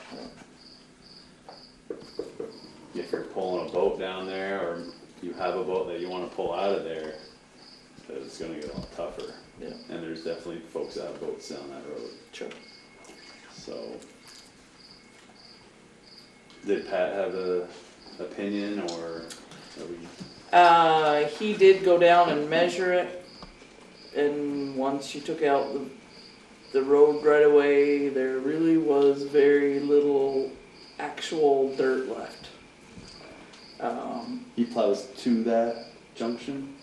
If you're pulling a boat down there, or you have a boat that you wanna pull out of there, it's gonna get a lot tougher. Yeah. And there's definitely folks that have boats down that road, Sure. so. Did Pat have a opinion, or are we? He did go down and measure it, and once you took out the road right away, there really was very little actual dirt left. He plows to that junction,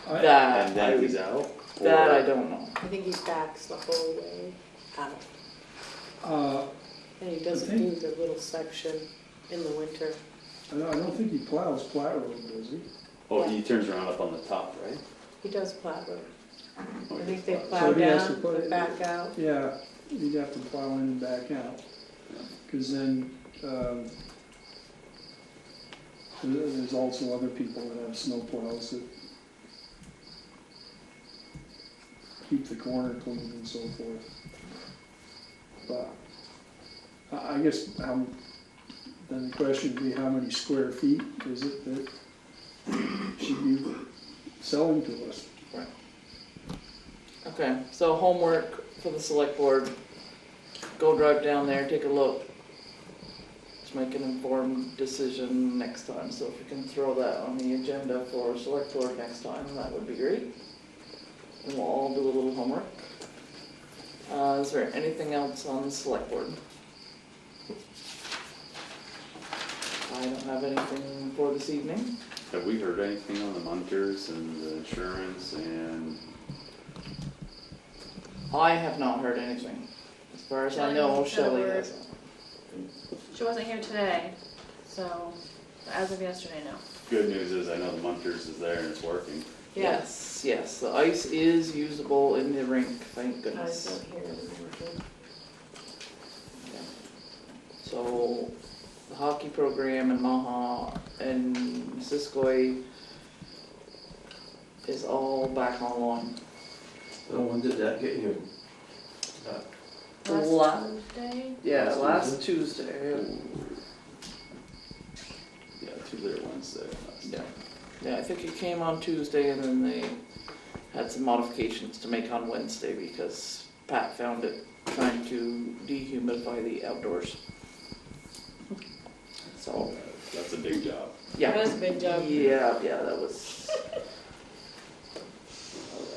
That and then he's out? That or- I don't know. I think he backs the whole way out, and he doesn't I think- do the little section in the winter. I don't think he plows Platte Road, does he? Oh, he turns around up on the top, right? He does Platte Road. Oh, I he think does they plow. plow So he has to down, put but it- back out. Yeah, you'd have to plow in and back out. Because then, there's also other people that have snow plows that keep the corner clean and so forth. But I guess, then the question would be how many square feet is it that should be selling to us? Okay, so homework for the select board. Go drive down there, take a look. Let's make an informed decision next time. So if we can throw that on the agenda for select board next time, that would be great. And we'll all do a little homework. Is there anything else on the select board? I don't have anything for this evening. Have we heard anything on the munters and the insurance and? I have not heard anything. As far as I Shelley know, hasn't said a Shelley word. hasn't. She wasn't here today, so as of yesterday, no. Good news is I know the munters is there and it's working. Yes, yes, the ice is usable in the rink, thank goodness. So, the hockey program in Maha and Missisquoi is all back online. So when did that get you? La- Tuesday? Yeah, last Tuesday. Yeah, Tuesday or Wednesday. Yeah. Yeah, I think it came on Tuesday and then they had some modifications to make on Wednesday because Pat found it trying to dehumidify the outdoors. So, That's a big job. yeah. That was a big job. Yeah, that was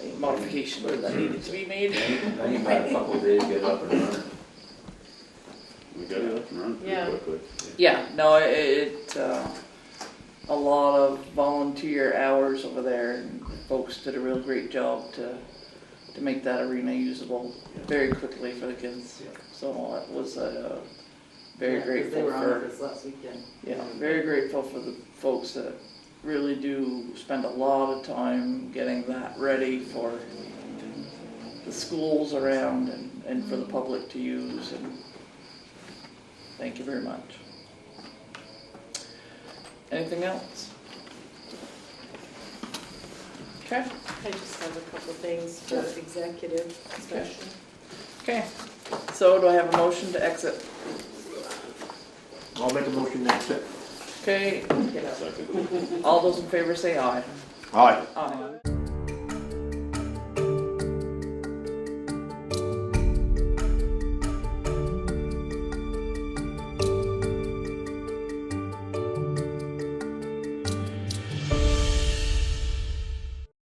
a modification that needed to be made. Now you've had a couple of days to get up and running. We got it up and running Yeah. pretty quickly. Yeah, no, a lot of volunteer hours over there and folks did a real great job to make that arena usable very quickly for the kids. So it was very Yeah, 'cause grateful They were on for, it this last weekend. yeah, very grateful for the folks that really do spend a lot of time getting that ready for the schools around and for the public to use, and thank you very much. Anything else? Okay, I just have a couple things for executive session. okay. So do I have a motion to exit? I'll make a motion next it. Okay, Second. all those in favor say aye. Aye. Aye.